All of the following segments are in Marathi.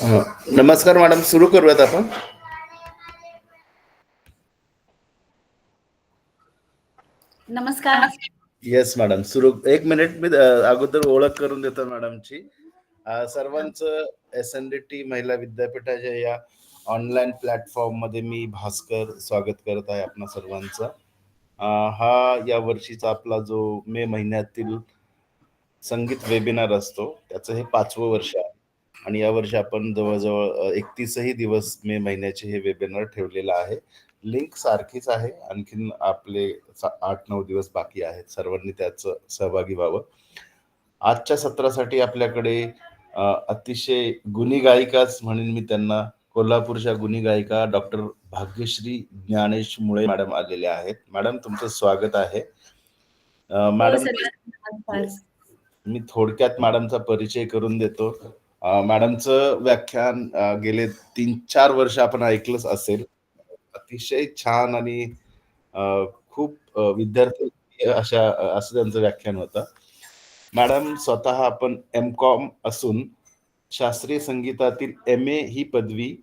नमस्कार मॅडम, सुरू करूयात आपण. नमस्कार. येस मॅडम, सुरू. एक मिनिट, मी अगोदर ओळख करून देतो मॅडमची. सर्वांचं SNDT महिला विद्यापीठाच्या या ऑनलाईन प्लॅटफॉर्म मध्ये मी भास्कर स्वागत करत आहे आपणा सर्वांचा. हा या वर्षीचा आपला जो मे महिन्यातील संगीत वेबिनार असतो त्याचं हे 5वं वर्ष आहे आणि यावर्षी आपण जवळजवळ 31 दिवस मे महिन्याचे हे वेबिनार ठेवलेलं आहे. लिंक सारखीच आहे, आणखीन आपले 8-9 दिवस बाकी आहेत. सर्वांनी त्याचं सहभागी व्हावं. आजच्या सत्रासाठी आपल्याकडे अतिशय गुणी गायिकाच म्हणून मी त्यांना, कोल्हापूरच्या गुणी गायिका डॉक्टर भाग्यश्री ज्ञानेश मुळे मॅडम आलेले आहेत. मॅडम, तुमचं स्वागत आहे. मॅडम, मी थोडक्यात मॅडमचा परिचय करून देतो. मॅडमचं व्याख्यान गेले 3-4 वर्ष आपण ऐकलंच असेल. अतिशय छान आणि खूप विद्यार्थी असं त्यांचं व्याख्यान होतं. मॅडम स्वतः आपण MCOM असून शास्त्रीय संगीतातील MA ही पदवी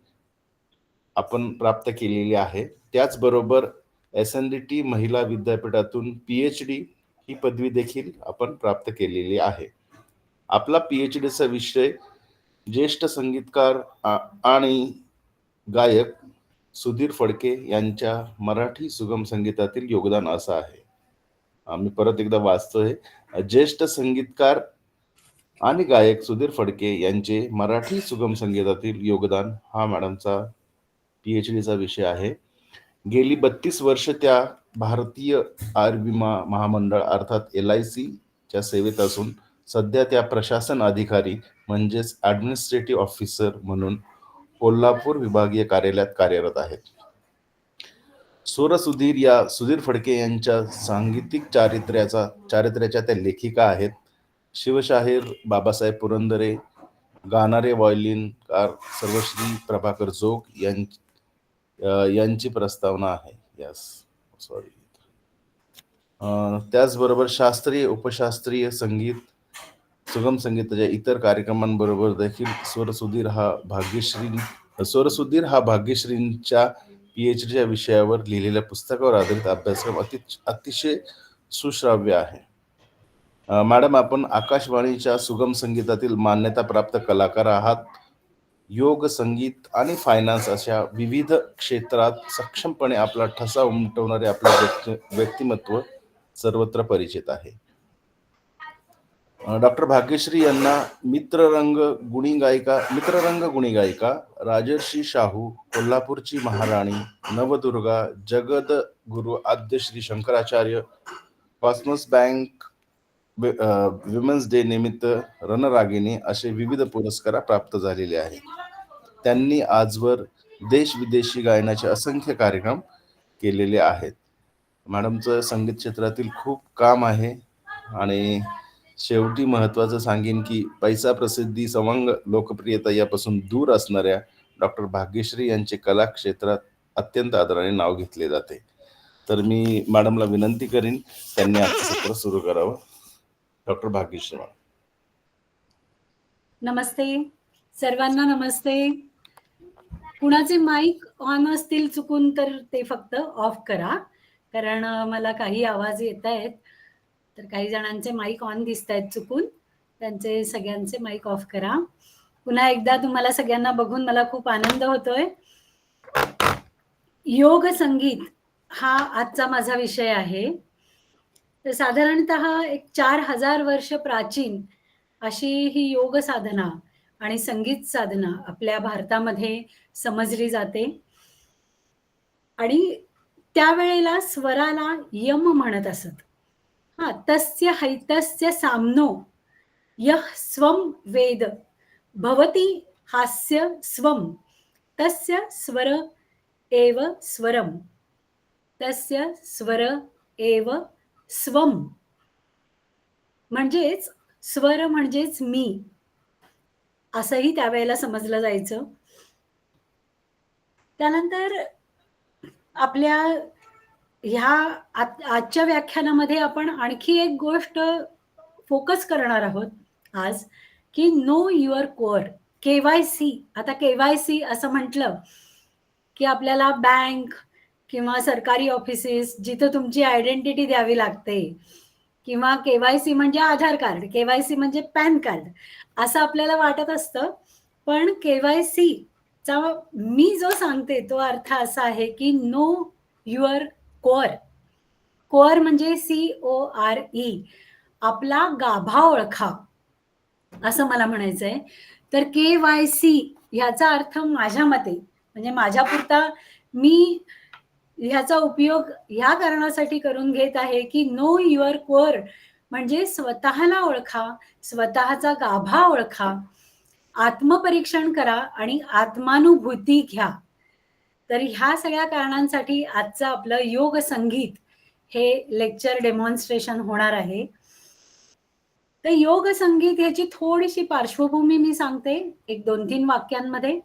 आपण प्राप्त केलेली आहे. त्याचबरोबर SNDT महिला विद्यापीठातून PhD ही पदवी देखील आपण प्राप्त केलेली आहे. आपला PhDचा विषय ज्येष्ठ संगीतकार आणि गायक सुधीर फडके यांच्या मराठी सुगम संगीतातील योगदान असं आहे. मी परत एकदा वाचतोय. ज्येष्ठ संगीतकार आणि गायक सुधीर फडके यांचे मराठी सुगम संगीतातील योगदान हा मॅडमचा PhDचा विषय आहे. गेली 32 वर्ष त्या भारतीय विमा महामंडळ अर्थात LIC च्या सेवेत असून सध्या त्या प्रशासन अधिकारी म्हणजेच ऍडमिनिस्ट्रेटिव्ह ऑफिसर म्हणून कोल्हापूर विभागीय कार्यालयात कार्यरत आहेत. सुधीर या सुधीर फडके यांच्या सांगीतिक चारित्र्याच्या त्या लेखिका आहेत. शिवशाहीर बाबासाहेब पुरंदरे, गाणारे व्हायोलिनकार सर्वश्री प्रभाकर जोग यांची प्रस्तावना आहे. त्याचबरोबर शास्त्रीय उपशास्त्रीय संगीत सुगम संगीताच्या इतर कार्यक्रमांबरोबर देखील स्वरसुधीर हा भाग्यश्रींच्या PhDच्या विषयावर लिहिलेल्या पुस्तकावर आधारित अभ्यासक्रम अतिशय सुश्राव्य आहे. मॅडम, आपण आकाशवाणीच्या सुगम संगीतातील मान्यता प्राप्त कलाकार आहात. योग, संगीत आणि फायनान्स अशा विविध क्षेत्रात सक्षमपणे आपला ठसा उमटवणारे आपले व्यक्तिमत्व सर्वत्र परिचित आहे. डॉक्टर भाग्यश्री यांना मित्ररंग गुणी गायिका, राजर्षी शाहू, कोल्हापूरची महाराणी, नवदुर्गा, जगद्गुरु आद्य Shri Shankaracharya, Cosmos bank women's day निमित्त रणरागिणी असे विविध पुरस्कार प्राप्त झालेले आहेत. त्यांनी आजवर देश विदेशी गायनाचे असंख्य कार्यक्रम केलेले आहेत. मॅडमचं संगीत क्षेत्रातील खूप काम आहे आणि शेवटी महत्वाचं सांगेन की पैसा, प्रसिद्धी, सवंग, लोकप्रियता यापासून दूर असणाऱ्या डॉक्टर भाग्यश्री यांचे कला क्षेत्रात अत्यंत आदराने नाव घेतले जाते. तर मी मॅडमला विनंती करीन त्यांनी आजचं सत्र सुरू करावं. Doctor Bhagyashree madam. नमस्ते सर्वांना. नमस्ते. कुणाचे माईक ऑन असतील चुकून तर ते फक्त ऑफ करा, कारण मला काही आवाज येत आहेत. तर काही जणांचे माईक ऑन दिसत आहेत चुकून, त्यांचे सगळ्यांचे माईक ऑफ करा. पुन्हा एकदा तुम्हाला सगळ्यांना बघून मला खूप आनंद होतोय. योग संगीत हा आजचा माझा विषय आहे. तर साधारणतः एक 4000 वर्ष प्राचीन अशी ही योग साधना आणि संगीत साधना आपल्या भारतामध्ये समजली जाते. आणि त्यावेळेला स्वराला यम म्हणत असत. तस्य हैतस्य साम्नो यः स्वम वेद भवति हास्य स्वम तस्य स्वर एव स्वरम तस्य स्वर एव स्वम. म्हणजेच स्वर म्हणजेच मी, असंही त्यावेळेला समजलं जायचं. त्यानंतर आपल्या ह्या आजच्या व्याख्यानामध्ये आपण आणखी एक गोष्ट फोकस करणार आहोत आज, की नो युअर कोअर. KYC, आता KYC असं म्हटलं की आपल्याला बँक किंवा सरकारी ऑफिसेस जिथं तुमची आयडेंटिटी द्यावी लागते किंवा KYC म्हणजे आधार कार्ड, KYC म्हणजे पॅन कार्ड असं आपल्याला वाटत असतं. पण KYC चा मी जो सांगते तो अर्थ असा आहे की नो युअर कोअर. कोअर म्हणजे CORE, आपला गाभा ओळखा असं मला म्हणायचंय. तर KYC ह्याचा अर्थ माझ्या मते म्हणजे माझ्यापुरता मी ह्याचा उपयोग ह्या कारणासाठी करून घेत आहे की नो युअर कोअर म्हणजे स्वतःला ओळखा, स्वतःचा गाभा ओळखा, आत्मपरीक्षण करा आणि आत्मानुभूती घ्या. तर ह्या सगळ्या कारणांसाठी आजचं आपलं योग संगीत हे लेक्चर डेमॉन्स्ट्रेशन होणार आहे. तर योग संगीत ह्याची थोडीशी पार्श्वभूमी मी सांगते एक 2-3 वाक्यांमध्ये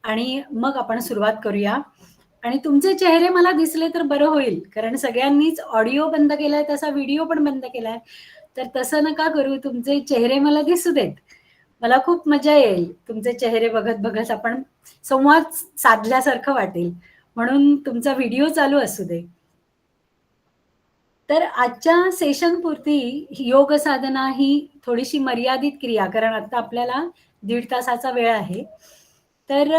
आणि मग आपण सुरुवात करूया. आणि तुमचे चेहरे मला दिसले तर बरं होईल, कारण सगळ्यांनीच ऑडिओ बंद केलाय, तसा व्हिडिओ पण बंद केलाय. तर तसं नका करू, तुमचे चेहरे मला दिसू देत. मला खूप मजा येईल तुमचे चेहरे बघत बघत आपण संवाद साधल्यासारखं वाटेल, म्हणून तुमचा व्हिडिओ चालू असू दे. तर आजच्या सेशन पुरती योग साधना ही थोडीशी मर्यादित क्रिया, कारण आता आपल्याला 1.5 तासाचा वेळ आहे. तर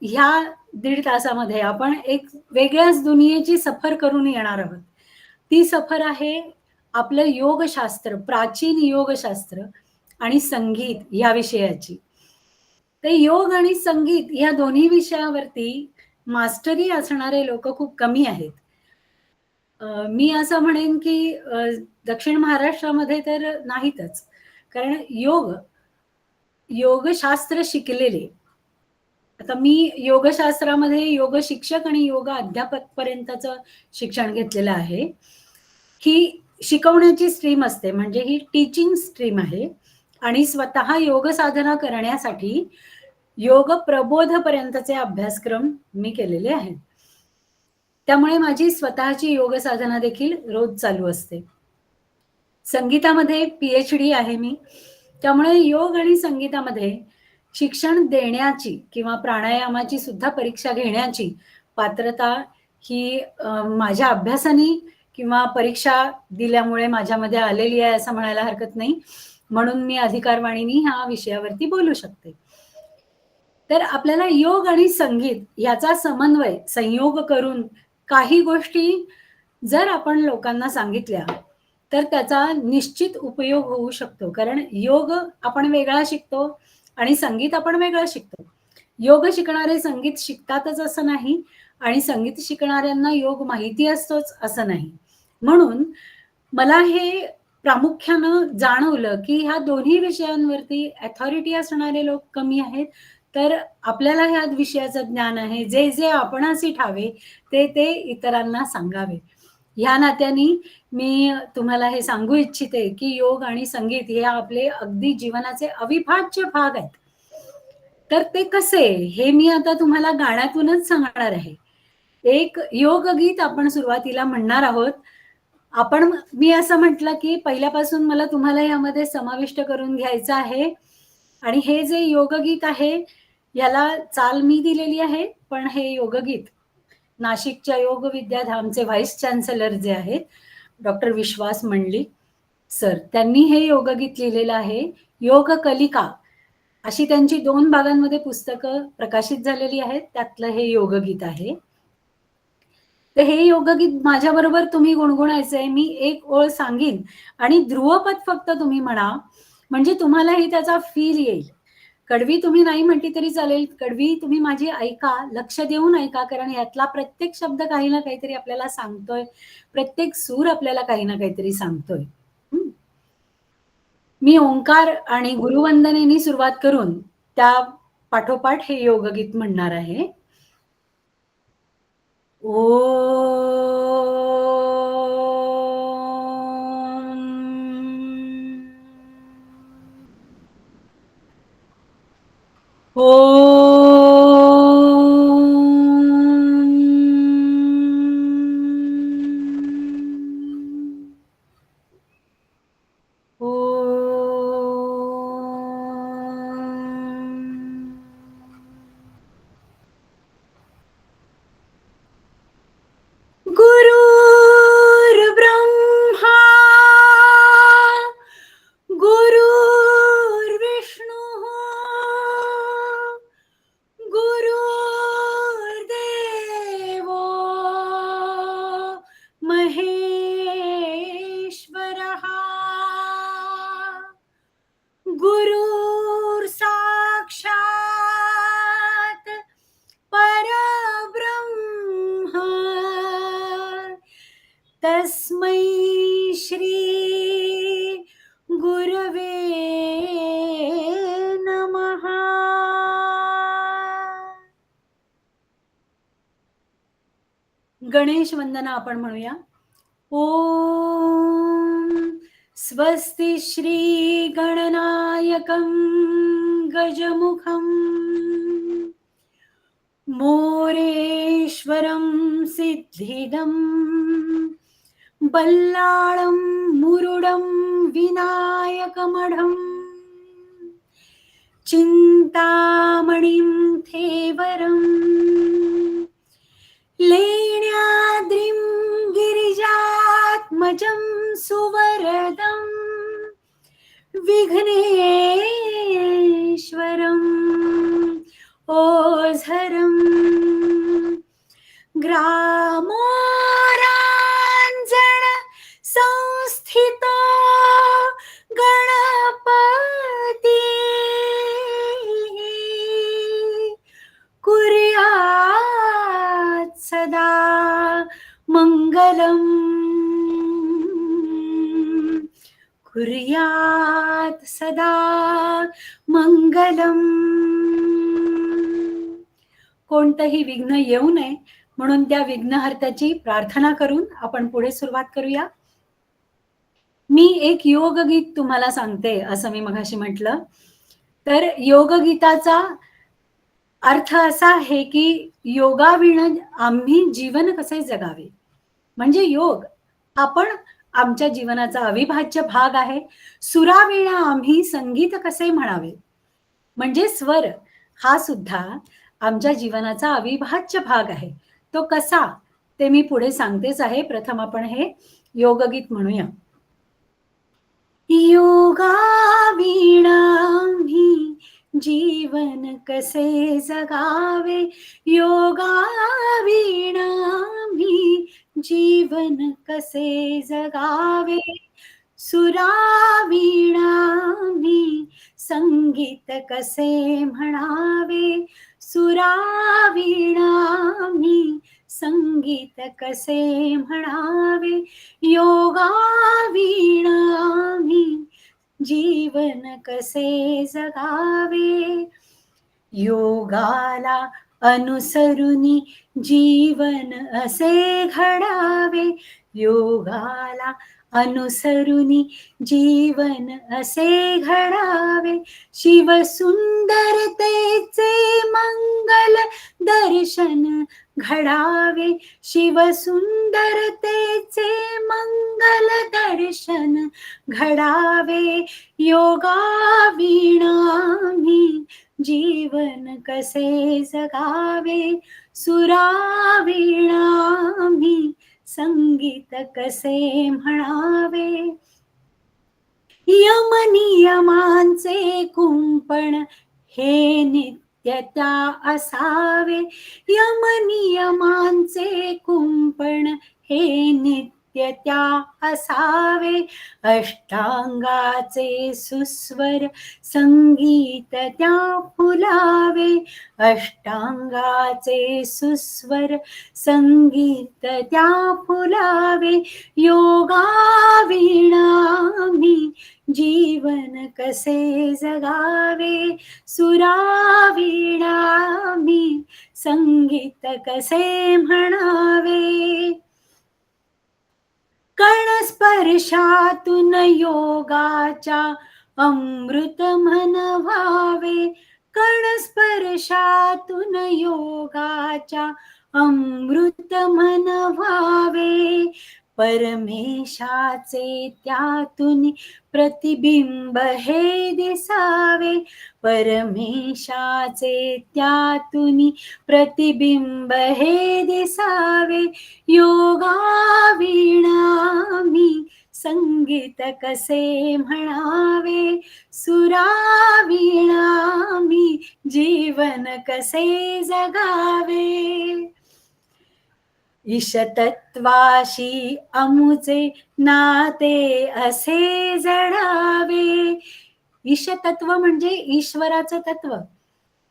ह्या 1.5 तासामध्ये आपण एक वेगळ्याच दुनियेची सफर करून येणार आहोत. ती सफर आहे आपलं योगशास्त्र, प्राचीन योगशास्त्र आणि संगीत या विषयाची. तर योग आणि संगीत या दोन्ही विषयावरती मास्टरी असणारे लोक खूप कमी आहेत. मी असं म्हणेन की दक्षिण महाराष्ट्रामध्ये तर नाहीतच. कारण योगशास्त्र शिकलेले, आता मी योगशास्त्रामध्ये योग शिक्षक आणि योग अध्यापक पर्यंतचं शिक्षण घेतलेलं आहे. ही शिकवण्याची स्ट्रीम असते, म्हणजे ही टीचिंग स्ट्रीम आहे आणि स्वतः योग साधना करण्यासाठी योग प्रबोध पर्यंतचे अभ्यासक्रम मी केलेले आहेत. त्यामुळे माझी स्वतःची योग साधना देखील रोज चालू असते. संगीतामध्ये PhD आहे मी, त्यामुळे योग आणि संगीतामध्ये शिक्षण देण्याची किंवा प्राणायामाची सुद्धा परीक्षा घेण्याची पात्रता ही माझ्या अभ्यासाने किंवा परीक्षा दिल्यामुळे माझ्यामध्ये आलेली आहे असं म्हणायला हरकत नाही. म्हणून मी अधिकारवाणीने ह्या विषयावरती बोलू शकते. तर आपल्याला योग आणि संगीत याचा समन्वय, संयोग करून काही गोष्टी जर आपण लोकांना सांगितल्या तर त्याचा निश्चित उपयोग होऊ शकतो. कारण योग आपण वेगळा शिकतो आणि संगीत आपण वेगळं शिकतो. योग शिकणारे संगीत शिकतातच असं नाही आणि संगीत शिकणाऱ्यांना योग माहिती असतोच असं नाही. म्हणून मला हे प्रामुख्यानं जाणवलं की ह्या दोन्ही विषयांवरती अथॉरिटी असणारे लोक कमी आहेत. तर आपल्याला ह्या विषयाचं ज्ञान आहे, जे जे आपणासी ठावे ते ते इतरांना सांगावे. ह्या नात्याने मी तुम्हाला हे सांगू इच्छिते की योग आणि संगीत हे आपले अगदी जीवनाचे अविभाज्य भाग आहेत. तर ते कसे हे मी आता तुम्हाला गाण्यातूनच सांगणार आहे. एक योग गीत आपण सुरुवातीला म्हणणार आहोत. मी असं म्हटलं की पहिल्यापासून मला तुम्हाला यामध्ये समाविष्ट करून घ्यायचं आहे आणि हे जे योगगीत आहे याला चाल मी दिलेली आहे, पण हे योगगीत नाशिकच्या योग विद्याधामचे व्हाईस चान्सलर जे आहेत डॉक्टर विश्वास मंडलिक सर, त्यांनी हे योगगीत लिहिलेलं आहे. योग कलिका अशी त्यांची 2 भागांमध्ये पुस्तकं प्रकाशित झालेली आहेत, त्यातलं हे योगगीत आहे. तर हे योगगीत माझ्याबरोबर तुम्ही गुणगुणायचंय. मी एक ओळ सांगीन आणि ध्रुवपद फक्त तुम्ही म्हणा, म्हणजे तुम्हालाही त्याचा फील येईल. कडवी तुम्ही नाही म्हटली तरी चालेल, कडवी तुम्ही माझी ऐका, लक्ष देऊन ऐका, कारण यातला प्रत्येक शब्द काही ना काहीतरी आपल्याला सांगतोय, प्रत्येक सूर आपल्याला काही ना काहीतरी सांगतोय. मी ओंकार आणि गुरुवंदनेनी सुरुवात करून त्या पाठोपाठ हे योगगीत म्हणणार आहे. गुरवे नमः. गणेश वंदना आपण म्हणूया. ओम स्वस्ति श्री गणनायकं गजमुखं मोरेश्वरं सिद्धिदं बल्लाळं मुरुडं विनायकमढं चिंतामणिं थेवरं लेण्याद्रिं गिरिजात्मजं सुवरदं विघ्नेश्वरं ओझरं ग्रामोराञ्जन संस्थितो गणपती कुर्यात् सदा मंगलम. कुर्यात् सदा मंगलम. कोणतंही विघ्न येऊ नये म्हणून त्या विघ्नहर्त्याची प्रार्थना करून आपण पुढे सुरुवात करूया. मी एक योगगीत तुम्हाला सांगते असं मी मगाशी म्हटलं. तर योगगीताचा अर्थ असा आहे की योगाविना आम्ही जीवन कसे जगावे. म्हणजे योग आपण आमच्या जीवनाचा अविभाज्य भाग आहे. सुराविना आम्ही संगीत कसे म्हणावे. म्हणजे स्वर हा सुद्धा आमच्या जीवनाचा अविभाज्य भाग आहे. तो कसा ते मी पुढे सांगतेच आहे. प्रथम आपण हे योगगीत म्हणूया. योगाविना आम्ही जीवन कसे जगावे. योगाविना आम्ही जीवन कसे जगावे. सुराविना आम्ही संगीत कसे म्हणावे. सुराविना आम्ही संगीत कसे म्हणावे. योगाविना आम्ही जीवन कसे जगावे. योगाला अनुसरुनी जीवन असे घडावे. योगाला अनुसरुनी जीवन असे घडावे. शिवसुंदरतेचे मंगल दर्शन घडावे. शिवसुंदरतेचे मंगल दर्शन घडावे. योगाविना आम्ही जीवन कसे जगावे. सुराविना आम्ही संगीत कसे म्हणावे. यमनियमांचे कुंपण हे नित्यता असावे. यमनियमांचे कुंपण हे नित्यता असावे. अष्टांगाचे सुस्वर संगीत त्या फुलावे. अष्टांगाचे सुस्वर संगीत त्या फुलावे. योगाविना आम्ही जीवन कसे जगावे. सुराविना आम्ही संगीत कसे म्हणावे. कणस्पर्शातून योगाच्या अमृत मन व्हावे. कणस्पर्शातून योगाच्या अमृत मन व्हावे. परमेशाचे त्यातून प्रतिबिंब हे दिसावे. परमेशाचे त्यातून प्रतिबिंब हे दिसावे. योगाविना आम्ही संगीत कसे म्हणावे. सुराविना आम्ही जीवन कसे जगावे. ईशतत्वाशी अमुचे नाते असे जडावे. ईशतत्व म्हणजे ईश्वराचं तत्व.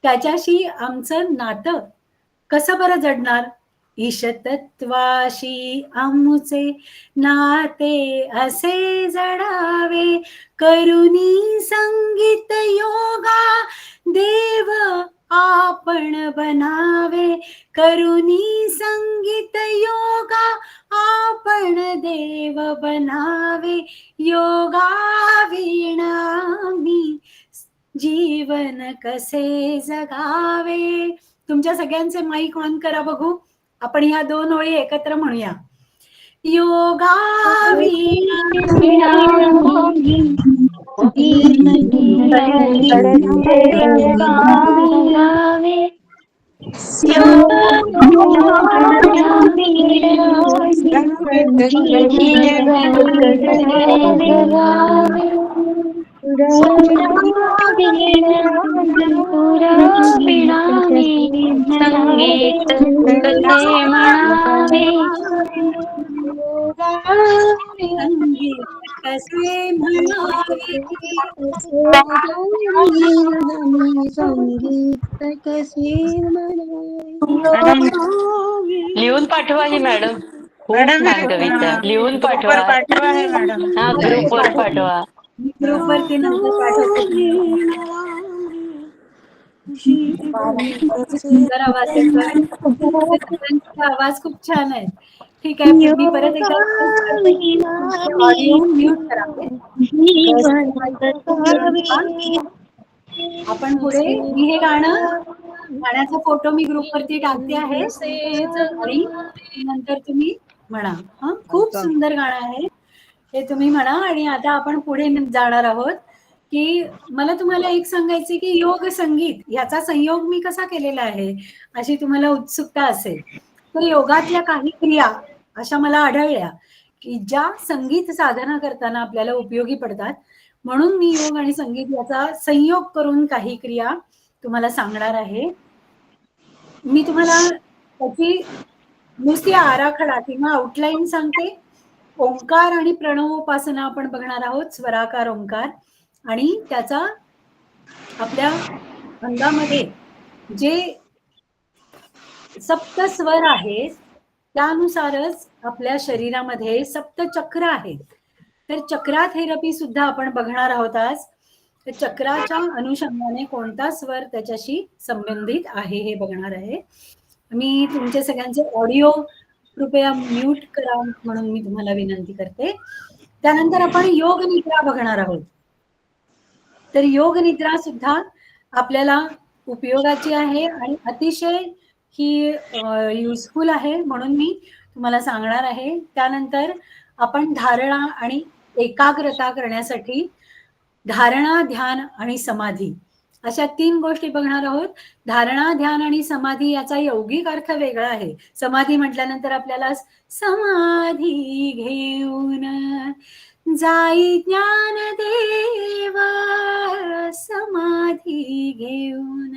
त्याच्याशी आमचं नातं कसं बरं जडणार. ईशतत्वाशी आमुचे नाते असे जडावे. करुणी संगीत योगा देव आपण बनावे, करुणी संगीत योगा आपण देव बनावे, योगा विना मी जीवन कसे जगावे. तुमच्या सगळ्यांचे माईक ऑन करा बघू. आपण ह्या 2 ओळी एकत्र म्हणूया. योगा विना संगीत कसे म्हणावे, संगीत कसे म्हणावे, संगीत कसे मॅडम लिहून पाठवा ही मॅडम. खूप छान कविता लिहून पाठवा. हा ग्रुपवर पाठवा. मी ग्रुपवरती नंतर पाठवते. किती सुंदर आवाज येतोय. तुमच्या सगळ्यांचे आवाज खूप छान आहेत. ठीक आहे, मी परत एकदा रिक्वेस्ट करते की तुमचे ऑडिओ म्यूट करावे. आपण पुढे, मी हे गाण्याचा फोटो मी ग्रुपवरती टाकते आहे आणि नंतर तुम्ही म्हणा. हा, खूप सुंदर गाणं आहे हे, तुम्ही म्हणा. आणि आता आपण पुढे जाणार आहोत की मला तुम्हाला एक सांगायचे की योग संगीत याचा संयोग मी कसा केलेला आहे अशी तुम्हाला उत्सुकता असेल. तर योगातल्या काही क्रिया अशा मला आढळल्या की ज्या संगीत साधना करताना आपल्याला उपयोगी पडतात. म्हणून मी योग आणि संगीत याचा संयोग करून काही क्रिया तुम्हाला सांगणार आहे. मी तुम्हाला त्याची नुसती आराखडा किंवा आउटलाईन सांगते. ओंकार आणि प्रणवोपासना आपण बघणार आहोत, स्वराकार ओंकार, आणि त्याचा आपल्या अंगामध्ये जे सप्त स्वर आहेत त्यानुसारच आपल्या शरीरामध्ये सप्त चक्र आहेत. तर चक्रा थेरपी सुद्धा आपण बघणार आहोत आज. तर चक्राच्या अनुषंगाने कोणता स्वर त्याच्याशी संबंधित आहे हे बघणार आहे. मी तुमचे सगळ्यांचे ऑडिओ कृपया म्यूट करा म्हणून मी तुम्हाला विनंती करते. त्यानंतर आपण योग निद्रा बघणार आहोत. तर योग निद्रा सुद्धा आपल्याला उपयोगाची आहे आणि अतिशय ही युजफुल आहे म्हणून मी तुम्हाला सांगणार आहे. त्यानंतर आपण धारणा आणि एकाग्रता करण्यासाठी धारणा, ध्यान आणि समाधी अशा 3 गोष्टी बघणार आहोत. धारणा, ध्यान आणि समाधी याचा यौगिक अर्थ वेगळा आहे. समाधी म्हटल्यानंतर आपल्याला समाधी घेऊन जाई ज्ञान देवा, समाधी घेऊन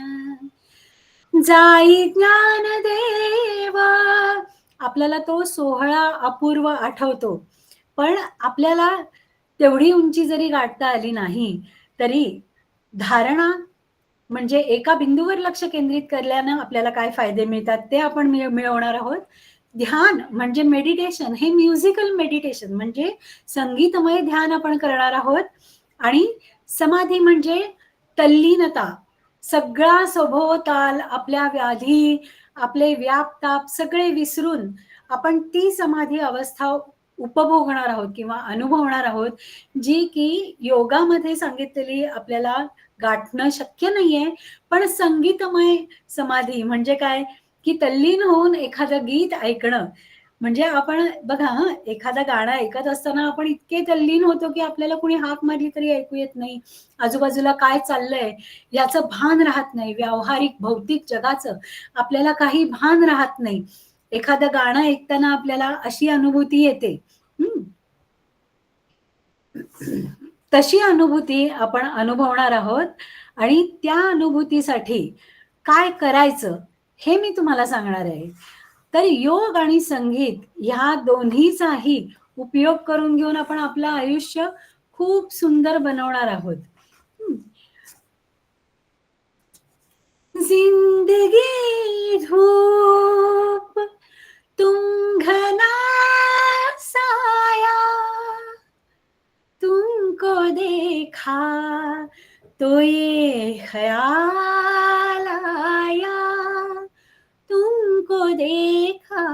जाई ज्ञान देवा, आपल्याला तो सोहळा अपूर्व आठवतो. पण आपल्याला तेवढी उंची जरी गाठता आली नाही तरी धारणा म्हणजे एका बिंदूवर लक्ष केंद्रित केल्यानं आपल्याला काय फायदे मिळतात ते आपण मिळवणार आहोत. ध्यान म्हणजे मेडिटेशन, हे म्युझिकल मेडिटेशन म्हणजे संगीतमय ध्यान आपण करणार आहोत. आणि समाधी म्हणजे तल्लीनता, सगळा सभोवताल आपल्या व्याधी, आपले व्यापताप सगळे विसरून आपण ती समाधी अवस्था उपभोगणार आहोत किंवा अनुभवणार आहोत, जी की योगामध्ये सांगितलेली आपल्याला गाठणं शक्य नाहीये. पण संगीतमय समाधी म्हणजे काय की तल्लीन होऊन एखादं गीत ऐकणं. म्हणजे आपण बघा, एखादं गाणं ऐकत असताना आपण इतके तल्लीन होतो की आपल्याला कुणी हाक मारली तरी ऐकू येत नाही, आजूबाजूला काय चाललंय याचं भान राहत नाही, व्यावहारिक भौतिक जगाचं आपल्याला काही भान राहत नाही. एखादं गाणं ऐकताना आपल्याला अशी अनुभूती येते. तशी अनुभूती आपण अनुभवणार आहोत. आणि त्या अनुभूतीसाठी काय करायचं हे मी तुम्हाला सांगणार आहे. तर योग आणि संगीत ह्या दोन्हीचाही उपयोग करून घेऊन आपण आपलं आयुष्य खूप सुंदर बनवणार आहोत. जिंदगी धूप तुम घना साया, तुमको देखा तो ये ख्याल आया, तुमको देखा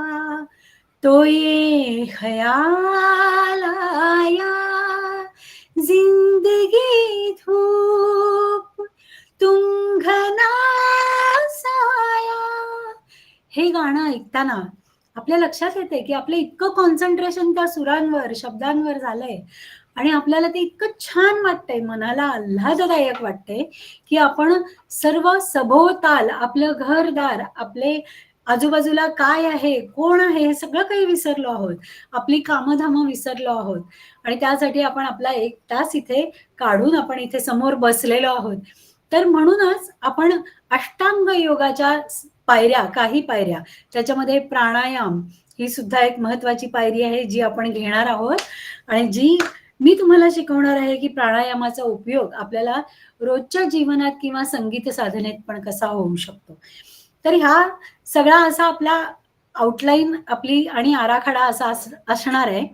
तो ये ख्याल आया, जिंदगी धूप तुम घना साया. हे गाणं ऐकताना आपल्या लक्षात येते की आपलं इतकं कॉन्सन्ट्रेशन त्या सुरांवर, शब्दांवर झालंय आणि आपल्याला ते इतकं छान वाटतंय, मनाला आल्हाददायक वाटतंय की आपण सर्व सभोवताल, आपलं घरदार, आपले आजूबाजूला काय आहे, कोण आहे, हे सगळं काही विसरलो आहोत. आपली कामधामं विसरलो आहोत आणि त्यासाठी आपण आपला 1 तास इथे काढून आपण इथे समोर बसलेलो आहोत. तर म्हणूनच आपण अष्टांग योगाच्या पायऱ्या, काही पायऱ्या, त्याच्यामध्ये प्राणायाम ही सुद्धा एक महत्वाची पायरी आहे जी आपण घेणार आहोत आणि जी मी तुम्हाला शिकवणार आहे की प्राणायामाचा उपयोग आपल्याला रोजच्या जीवनात किंवा संगीत साधनेत पण कसा होऊ शकतो. तर ह्या सगळा असा आपला आउटलाईन आपली आणि आराखडा असा असणार आहे.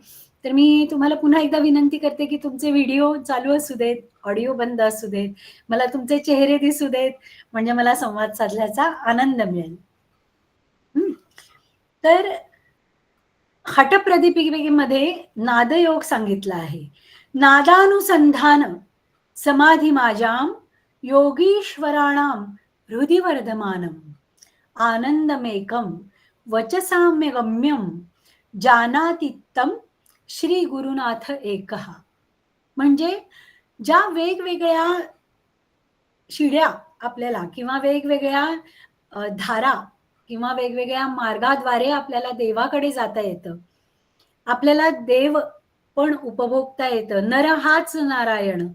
तर मी तुम्हाला पुन्हा एकदा विनंती करते की तुमचे व्हिडिओ चालू असू देत, ऑडिओ बंद असू देत, मला तुमचे चेहरे दिसू देत, म्हणजे मला संवाद साधल्याचा आनंद मिळेल. तर हठप्रदीपिकेमध्ये नादयोग सांगितला आहे. नादानुसंधान समाधी माजाम योगीश्वराणाम हृदि वर्धमानम आनंदमेकम वचसाम्य गम्यम जानातित्तम श्री गुरुनाथ एकहा. म्हणजे ज्या वेगवेगळ्या शिड्या आपल्याला किंवा वेगवेगळ्या धारा किंवा वेगवेगळ्या मार्गाद्वारे आपल्याला देवाकडे जाता येतं, आपल्याला देव पण उपभोगता येतं. नर हाच नारायण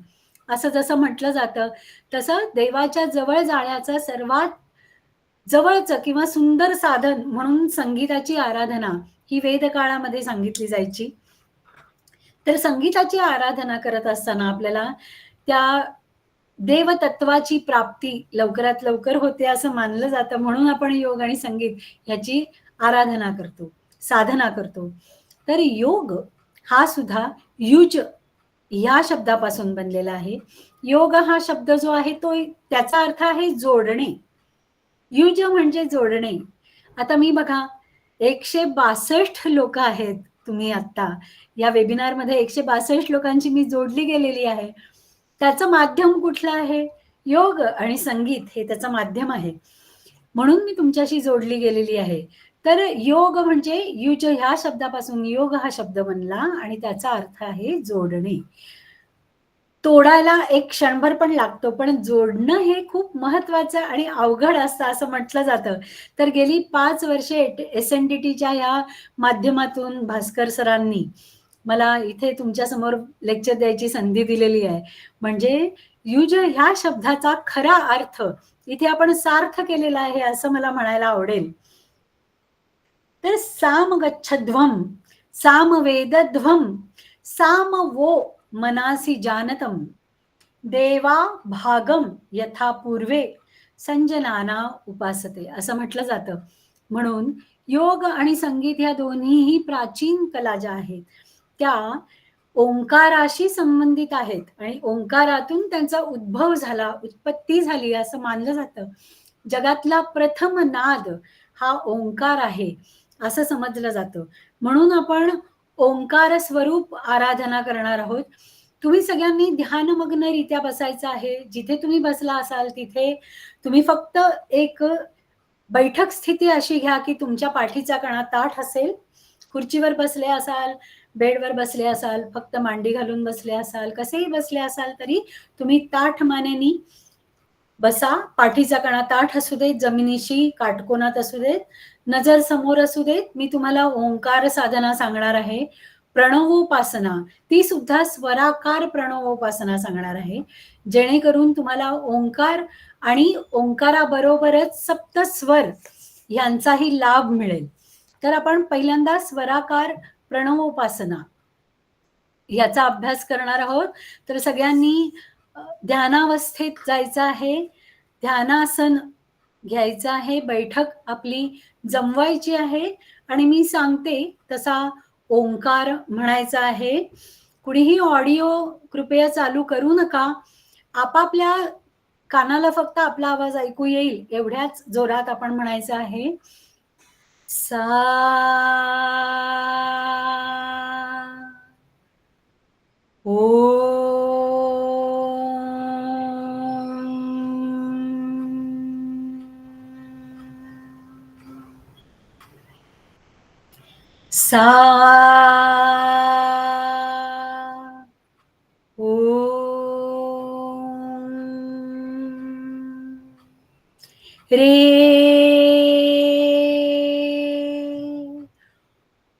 असं जसं म्हटलं जातं, तसं देवाच्या जवळ जाण्याचं सर्वात जवळचं किंवा सुंदर साधन म्हणून संगीताची आराधना ही वेदकाळामध्ये सांगितली जायची. तर संगीताची आराधना करत असताना आपल्याला त्या देवतत्वाची प्राप्ती लवकरात लवकर होते असं मानलं जातं. म्हणून आपण योग आणि संगीत ह्याची आराधना करतो, साधना करतो. तर योग हा सुद्धा युज या शब्दापासून बनलेला आहे. योग हा शब्द जो आहे तो त्याचा अर्थ आहे जोडणे. युज म्हणजे जोडणे. आता मी बघा 162 लोक आहेत, तुम्ही आता या वेबिनार मध्ये 162 लोकांची मी जोडली गेलेली आहे. त्याचं माध्यम कुठलं आहे? योग आणि संगीत हे त्याचं माध्यम आहे, म्हणून मी तुमच्याशी जोडली गेलेली आहे. तर योग म्हणजे युज ह्या शब्दापासून योग हा शब्द बनला आणि त्याचा अर्थ आहे जोडणे. तोडायला एक क्षणभर पण लागतो, पण जोडणं हे खूप महत्वाचं आणि अवघड असतं असं म्हटलं जातं. तर गेली 5 वर्षे SNDTच्या या माध्यमातून भास्कर सरांनी मला इथे तुमच्या समोर लेक्चर द्यायची संधी दिलेली आहे. म्हणजे युज ह्या शब्दाचा खरा अर्थ इथे आपण सार्थ केलेला आहे असं मला म्हणायला आवडेल. तर साम गच्छध्वम सामवेदध्वम साम वो मनासी जानतम देवा भागम यथा पूर्वे संजनाना उपासते असं म्हटलं जातं. म्हणून योग आणि संगीत या दोन्हीही प्राचीन कला ज्या आहेत त्या ओंकाराशी संबंधित आहेत आणि ओंकारातून त्यांचा उद्भव झाला, उत्पत्ती झाली असं मानलं जातं. जगातला प्रथम नाद हा ओंकार आहे असं समजलं जातं. म्हणून आपण ओंकार स्वरूप आराधना करणार आहोत. तुम्ही सगळ्यांनी ध्यानमग्नरित्या बसायचं आहे. जिथे तुम्ही बसला असाल तिथे तुम्ही फक्त एक बैठक स्थिती अशी घ्या की तुमच्या पाठीचा कणा ताठ असेल. खुर्चीवर बसले असाल, बेडवर बसले असाल, फक्त मांडी घालून बसले असाल, कसेही बसले असाल तरी तुम्ही ताठ मानेनी बसा. पाठीचा कणा ताठ असू देत, जमिनीशी काटकोनात असू देत, नजर समोर असू देत. मी तुम्हाला ओंकार साधना सांगणार आहे, प्रणवोपासना, ती सुद्धा स्वराकार प्रणवोपासना सांगणार आहे, जेणेकरून तुम्हाला ओंकार आणि ओंकाराबरोबरच सप्त स्वर यांचाही लाभ मिळेल. तर आपण पहिल्यांदा स्वराकार प्रणवोपासना याचा अभ्यास करणार आहोत. तर सगळ्यांनी ध्यानावस्थेत जायचं आहे, ध्यानासन घ्यायचं आहे, बैठक आपली जमवायची आहे आणि मी सांगते तसा ओंकार म्हणायचा आहे. कुणीही ऑडिओ कृपया चालू करू नका. आपापल्या कानाला फक्त आपला आवाज ऐकू येईल एवढ्याच जोरात आपण म्हणायचं आहे. सा ओ सा ओ रे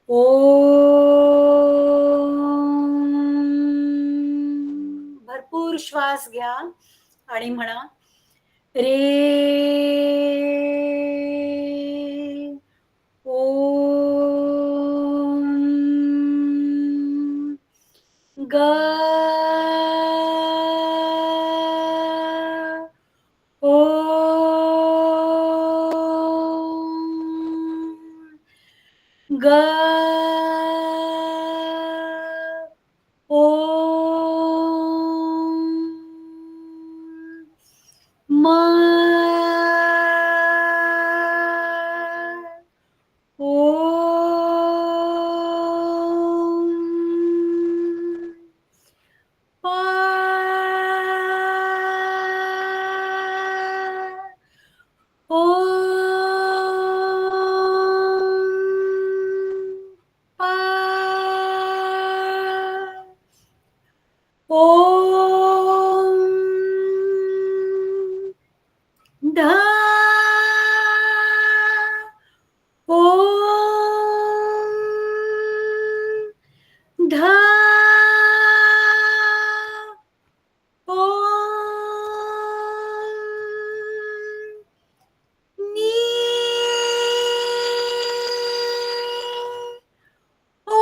ओ भरपूर श्वास घ्या आणि म्हणा रे ओ ग ओ ग ओ म ओ पा ओ पा ओ धा ओ धा ओ नी ओ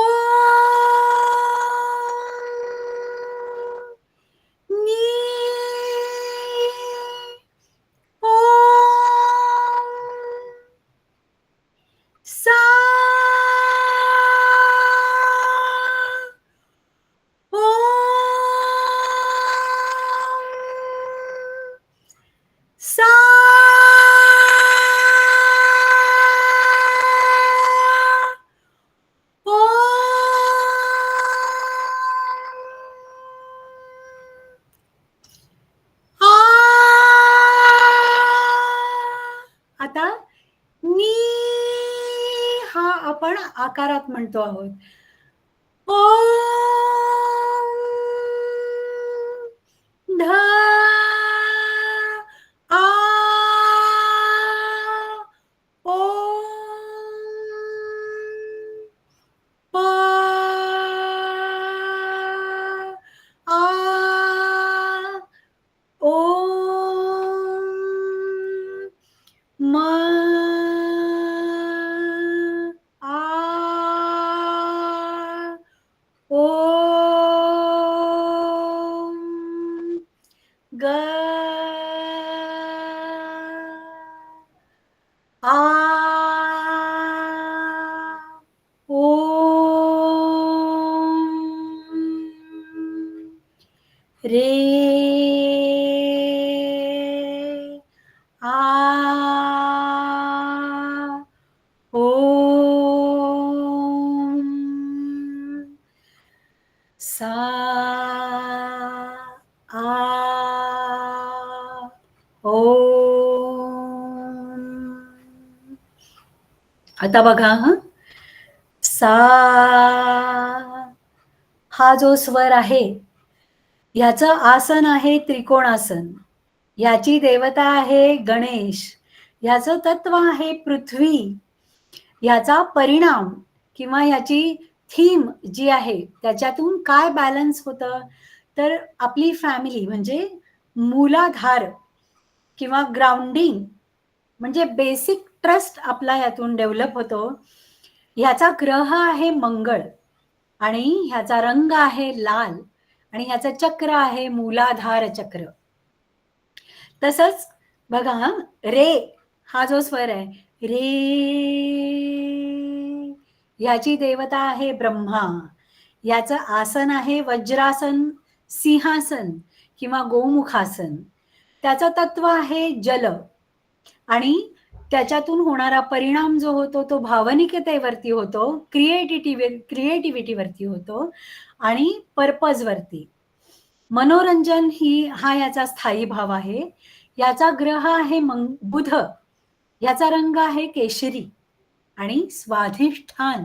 नी ओ सा ओ सा ओ आ आता नी हा आपण आकारात म्हणतो आहोत. ओ ध आ ओ प आ ओ म आ ओ ग आ ओ रे आ ओ सा आ ओ. आता बघा हा सा हा जो स्वर आहे ह्याचं आसन आहे त्रिकोणासन. ह्याची देवता आहे गणेश. ह्याचं तत्व आहे पृथ्वी. ह्याचा परिणाम किंवा ह्याची थीम जी आहे त्याच्यातून काय बॅलन्स होतं तर आपली फॅमिली म्हणजे मूलाधार किंवा ग्राउंडिंग म्हणजे बेसिक ट्रस्ट आपला ह्यातून डेव्हलप होतो. ह्याचा ग्रह आहे मंगळ आणि ह्याचा रंग आहे लाल आणि ह्याचं चक्र आहे मूलाधार चक्र. तसंच बघा रे हा जो स्वर आहे रे ह्याची देवता आहे ब्रह्मा. याचं आसन आहे वज्रासन, सिंहासन किंवा गोमुखासन. त्याचं तत्व आहे जल आणि त्याच्यातून होणारा परिणाम जो होतो तो भावनिकतेवरती होतो, क्रिएटिव्हिटीवरती होतो आणि पर्पज वरती. मनोरंजन हा याचा स्थायी भाव आहे. याचा ग्रह आहे बुध, याचा रंग आहे केशरी आणि स्वाधिष्ठान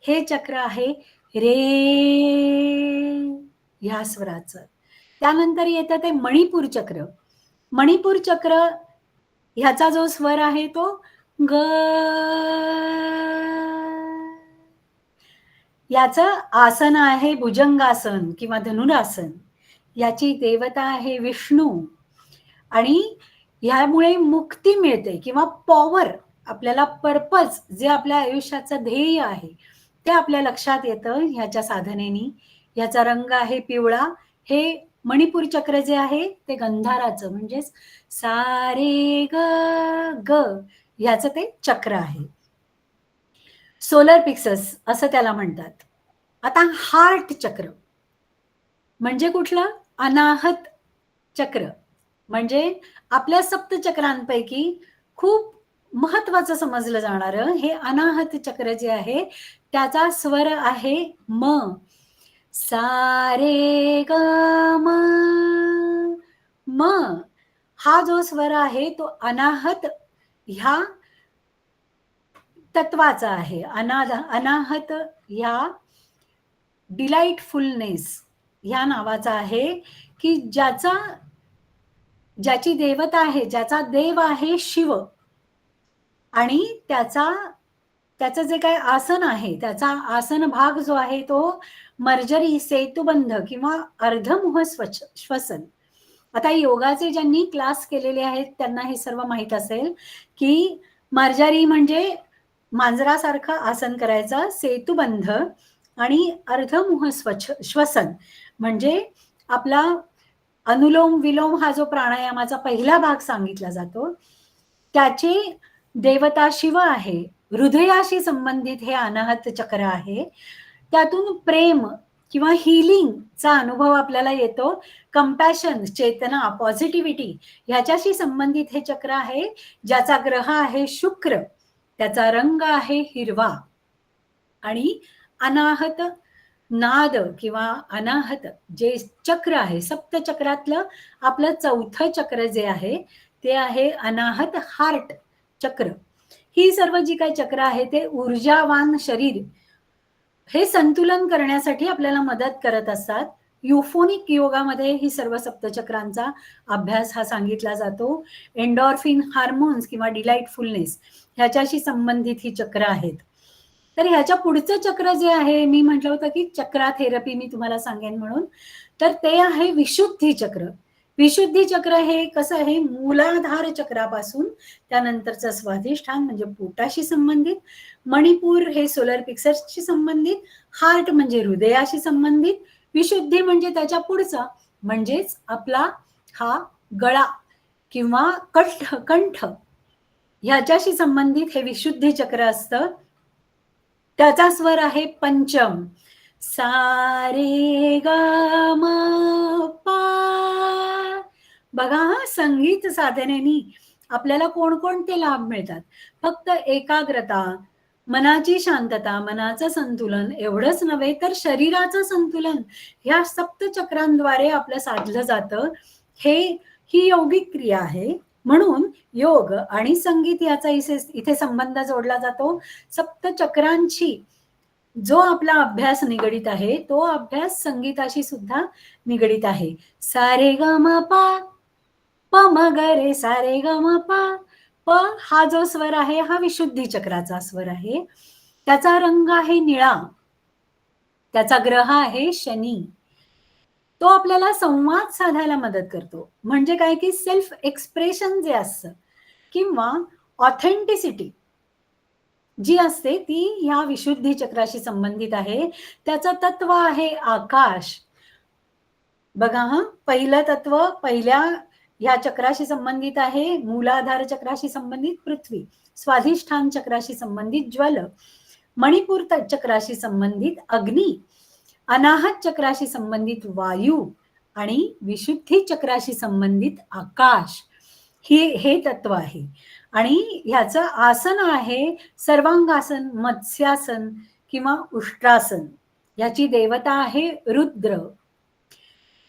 हे चक्र आहे रे ह्या स्वराचं. त्यानंतर येतं ते मणिपूर चक्र. मणिपूर चक्र ह्याचा जो स्वर आहे तो ग. याचं आसन आहे भुजंगासन किंवा धनुरासन. याची देवता आहे विष्णू आणि ह्यामुळे मुक्ती मिळते किंवा पॉवर, आपल्याला पर्पज जे आपल्या आयुष्याचं ध्येय आहे ते आपल्या लक्षात येतं ह्याच्या साधनेनी. ह्याचा रंग आहे पिवळा. हे मणिपूर चक्र जे आहे ते गंधाराचं म्हणजेच सारे ग ग ह्याचं ते चक्र आहे. सोलर प्लेक्सस असं त्याला म्हणतात. आता हार्ट चक्र म्हणजे कुठलं? अनाहत चक्र. म्हणजे आपल्या सप्तचक्रांपैकी खूप महत्वाचं समजलं जाणारं हे अनाहत चक्र जे आहे त्याचा स्वर आहे म. सारे ग म. हा जो स्वर आहे तो अनाहत ह्या तत्वाचा आहे. अनाहत ह्या डिलाइटफुलनेस ह्या नावाचा आहे की ज्याची देवता आहे, ज्याचा देव आहे शिव आणि त्याचं जे काय आसन आहे त्याचा आसन भाग जो आहे तो मर्जरी, सेतुबंध किंवा अर्धमुह श्वसन. आता योगाचे ज्यांनी क्लास केलेले आहेत त्यांना हे सर्व माहित असेल की मर्जरी म्हणजे मांजरासारखं आसन करायचं, सेतुबंध आणि अर्धमुह श्वसन म्हणजे आपला अनुलोम विलोम हा जो प्राणायामाचा पहिला भाग सांगितला जातो त्याची देवता शिव आहे. हृदयाशी संबंधित हे अनाहत चक्र आहे. त्यातून प्रेम किंवा हिलिंगचा अनुभव आपल्याला येतो. कंपॅशन, चेतना, पॉझिटिव्हिटी ह्याच्याशी संबंधित हे चक्र आहे. ज्याचा ग्रह आहे शुक्र, त्याचा रंग आहे हिरवा आणि अनाहत नाद किंवा अनाहत जे चक्र आहे सप्तचक्रातलं आपलं चौथं चक्र जे आहे ते आहे अनाहत हार्ट चक्र. ही सर्व जी काही चक्र आहे ते ऊर्जावान शरीर हे संतुलन करण्यासाठी आपल्याला मदत करत असतात. युफोनिक योगामध्ये ही सर्व सप्तचक्रांचा अभ्यास हा सांगितला जातो. एंडॉर्फिन हार्मोन्स किंवा डिलाइटफुलनेस ह्याच्याशी संबंधित ही चक्र आहेत. तर ह्याच्या पुढचं चक्र जे आहे, मी म्हटलं होतं की चक्रा थेरपी मी तुम्हाला सांगेन म्हणून, तर ते आहे विशुद्धी चक्र. विशुद्धी चक्र हे कसं आहे, मूलाधार चक्रापासून त्यानंतरचं स्वाधिष्ठान म्हणजे पोटाशी संबंधित, मणिपूर हे सोलर प्लेक्ससशी संबंधित, हार्ट म्हणजे हृदयाशी संबंधित, विशुद्धी म्हणजे त्याच्या पुढचा म्हणजेच आपला हा गळा किंवा कंठ ह्याच्याशी संबंधित हे विशुद्धी चक्र असतं. त्याचा स्वर आहे पंचम. सा रे ग म पा. बघा, संगीत साधनेनी आपल्याला कोणकोणते लाभ मिळतात. फक्त एकाग्रता, मनाची शांतता, मनाचं संतुलन एवढंच नव्हे तर शरीराचं संतुलन ह्या सप्तचक्रांद्वारे आपलं साधलं जातं. ही यौगिक क्रिया आहे. म्हणून योग आणि संगीत याचा इथे संबंध जोडला जातो. सप्तचक्रांची जो आपला अभ्यास निगडित आहे तो अभ्यास संगीताशी सुद्धा निगडित आहे. सा रे ग म पा, प म ग रे, सा रे ग म पा. प हा जो स्वर आहे हा विशुद्धी चक्राचा स्वर आहे. त्याचा रंग आहे निळा. त्याचा ग्रह आहे शनी. तो आपल्याला संवाद साधायला मदत करतो. म्हणजे काय की सेल्फ एक्सप्रेशन जे असतं किंवा ऑथेंटिसिटी जी असते ती ह्या विशुद्धी चक्राशी संबंधित आहे. त्याचं तत्व आहे आकाश. बघा, पहिलं तत्व पहिल्या ह्या चक्राशी संबंधित आहे. मूलाधार चक्राशी संबंधित पृथ्वी, स्वाधिष्ठान चक्राशी संबंधित ज्वल, मणिपूर चक्राशी संबंधित अग्नी अनाहत चक्राशी संबंधित वायू आणि विशुद्धी चक्राशी संबंधित आकाश हे तत्व आहे. आणि ह्याचं आसन आहे सर्वांगासन, मत्स्यासन किंवा उष्ट्रासन. याची देवता आहे रुद्र.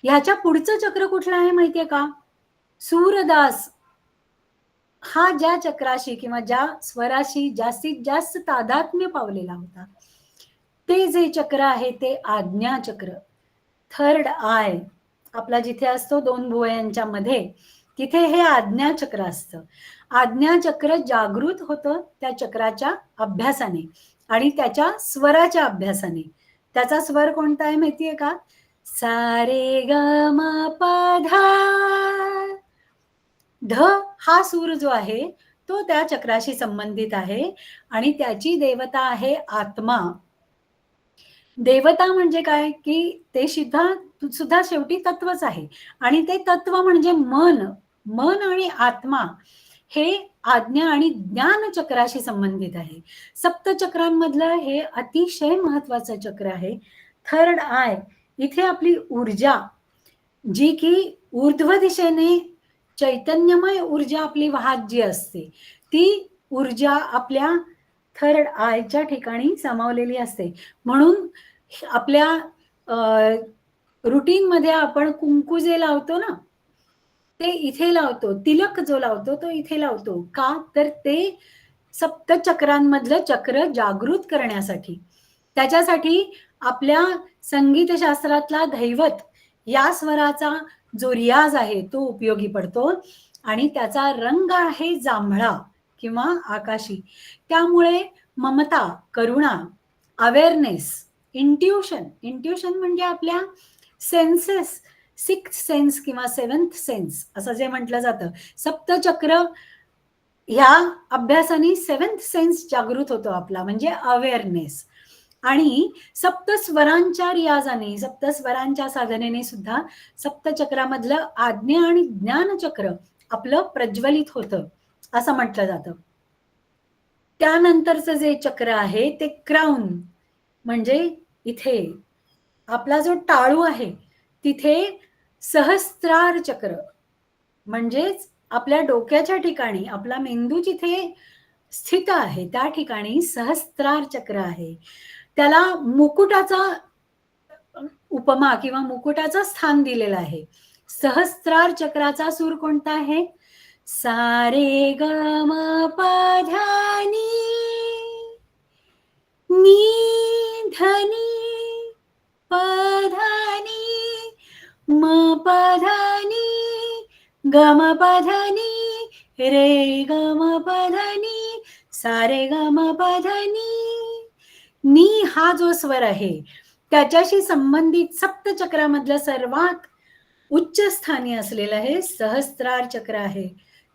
ह्याच्या पुढचं चक्र कुठलं आहे माहितीये का? सूरदास. हा ज्या चक्राशी किंवा ज्या स्वराशी जास्तीत जास्त तादात्म्य पावलेला होता ते जे चक्र आहे ते आज्ञा चक्र. थर्ड आय आपला जिथे असतो 2 भुवयांच्या मध्ये, तिथे हे आज्ञा चक्र असतं. आज्ञा चक्र जागृत होतं त्या चक्राच्या अभ्यासाने आणि त्याच्या स्वराच्या अभ्यासाने. त्याचा स्वर कोणता आहे माहितीये का? सा रे ग म प धा. ध हा सूर जो आहे तो त्या चक्राशी संबंधित आहे आणि त्याची देवता आहे आत्मा. देवता म्हणजे काय की ते सुद्धा शेवटी तत्वच आहे. आणि ते तत्व म्हणजे मन आणि आत्मा हे आज्ञा आणि ज्ञान चक्राशी संबंधित आहे. सप्तचक्रांमधलं हे अतिशय महत्वाचं चक्र आहे. थर्ड आय इथे आपली ऊर्जा, जी की ऊर्ध्व दिशेने चैतन्यमय ऊर्जा आपली वाहत जी असते, ती ऊर्जा आपल्या थर्ड आयच्या ठिकाणी सामावलेली असते. म्हणून आपल्या रुटीन मध्ये आपण कुंकू जे लावतो ना ते इथे लावतो, तिलक जो लावतो तो इथे लावतो. का? तर ते सप्तचक्रांमधलं चक्र जागृत करण्यासाठी. त्याच्यासाठी आपल्या संगीतशास्त्रातला दैवत या स्वराचा जो रियाज आहे तो उपयोगी पडतो आणि त्याचा रंग आहे जांभळा किंवा आकाशी. त्यामुळे ममता, करुणा, अवेअरनेस, इंट्युशन म्हणजे आपल्या सेन्सेस, 6th सेन्स किंवा 7th सेन्स असं जे म्हटलं जातं. सप्तचक्र ह्या अभ्यासाने 7th सेन्स जागृत होतो आपला, म्हणजे अवेअरनेस. आणि सप्तस्वरांच्या रियाजाने, सप्तस्वरांच्या साधनेने सुद्धा सप्तचक्रामधलं आज्ञा आणि ज्ञान चक्र आपलं प्रज्वलित होतं असं म्हटलं जातं. त्यानंतरचं जे चक्र आहे ते क्राउन, म्हणजे इथे आपला जो टाळू आहे तिथे सहस्त्रार चक्र, म्हणजेच आपल्या डोक्याच्या ठिकाणी आपला मेंदू जिथे स्थित आहे त्या ठिकाणी सहस्त्रार चक्र आहे. त्याला मुकुटाचा उपमा किंवा मुकुटाचं स्थान दिलेलं आहे. सहस्त्रार चक्राचा सूर कोणता आहे? सा रे ग म प धा नी धनी प धा नी म प धा नी ग म प धा नी रे ग म प धा नी सा रे ग म प धा नी हा जो स्वर आहे त्याच्याशी संबंधित सप्तचक्रामधलं सर्वात उच्च स्थानी असलेलं हे सहस्त्रार चक्र आहे.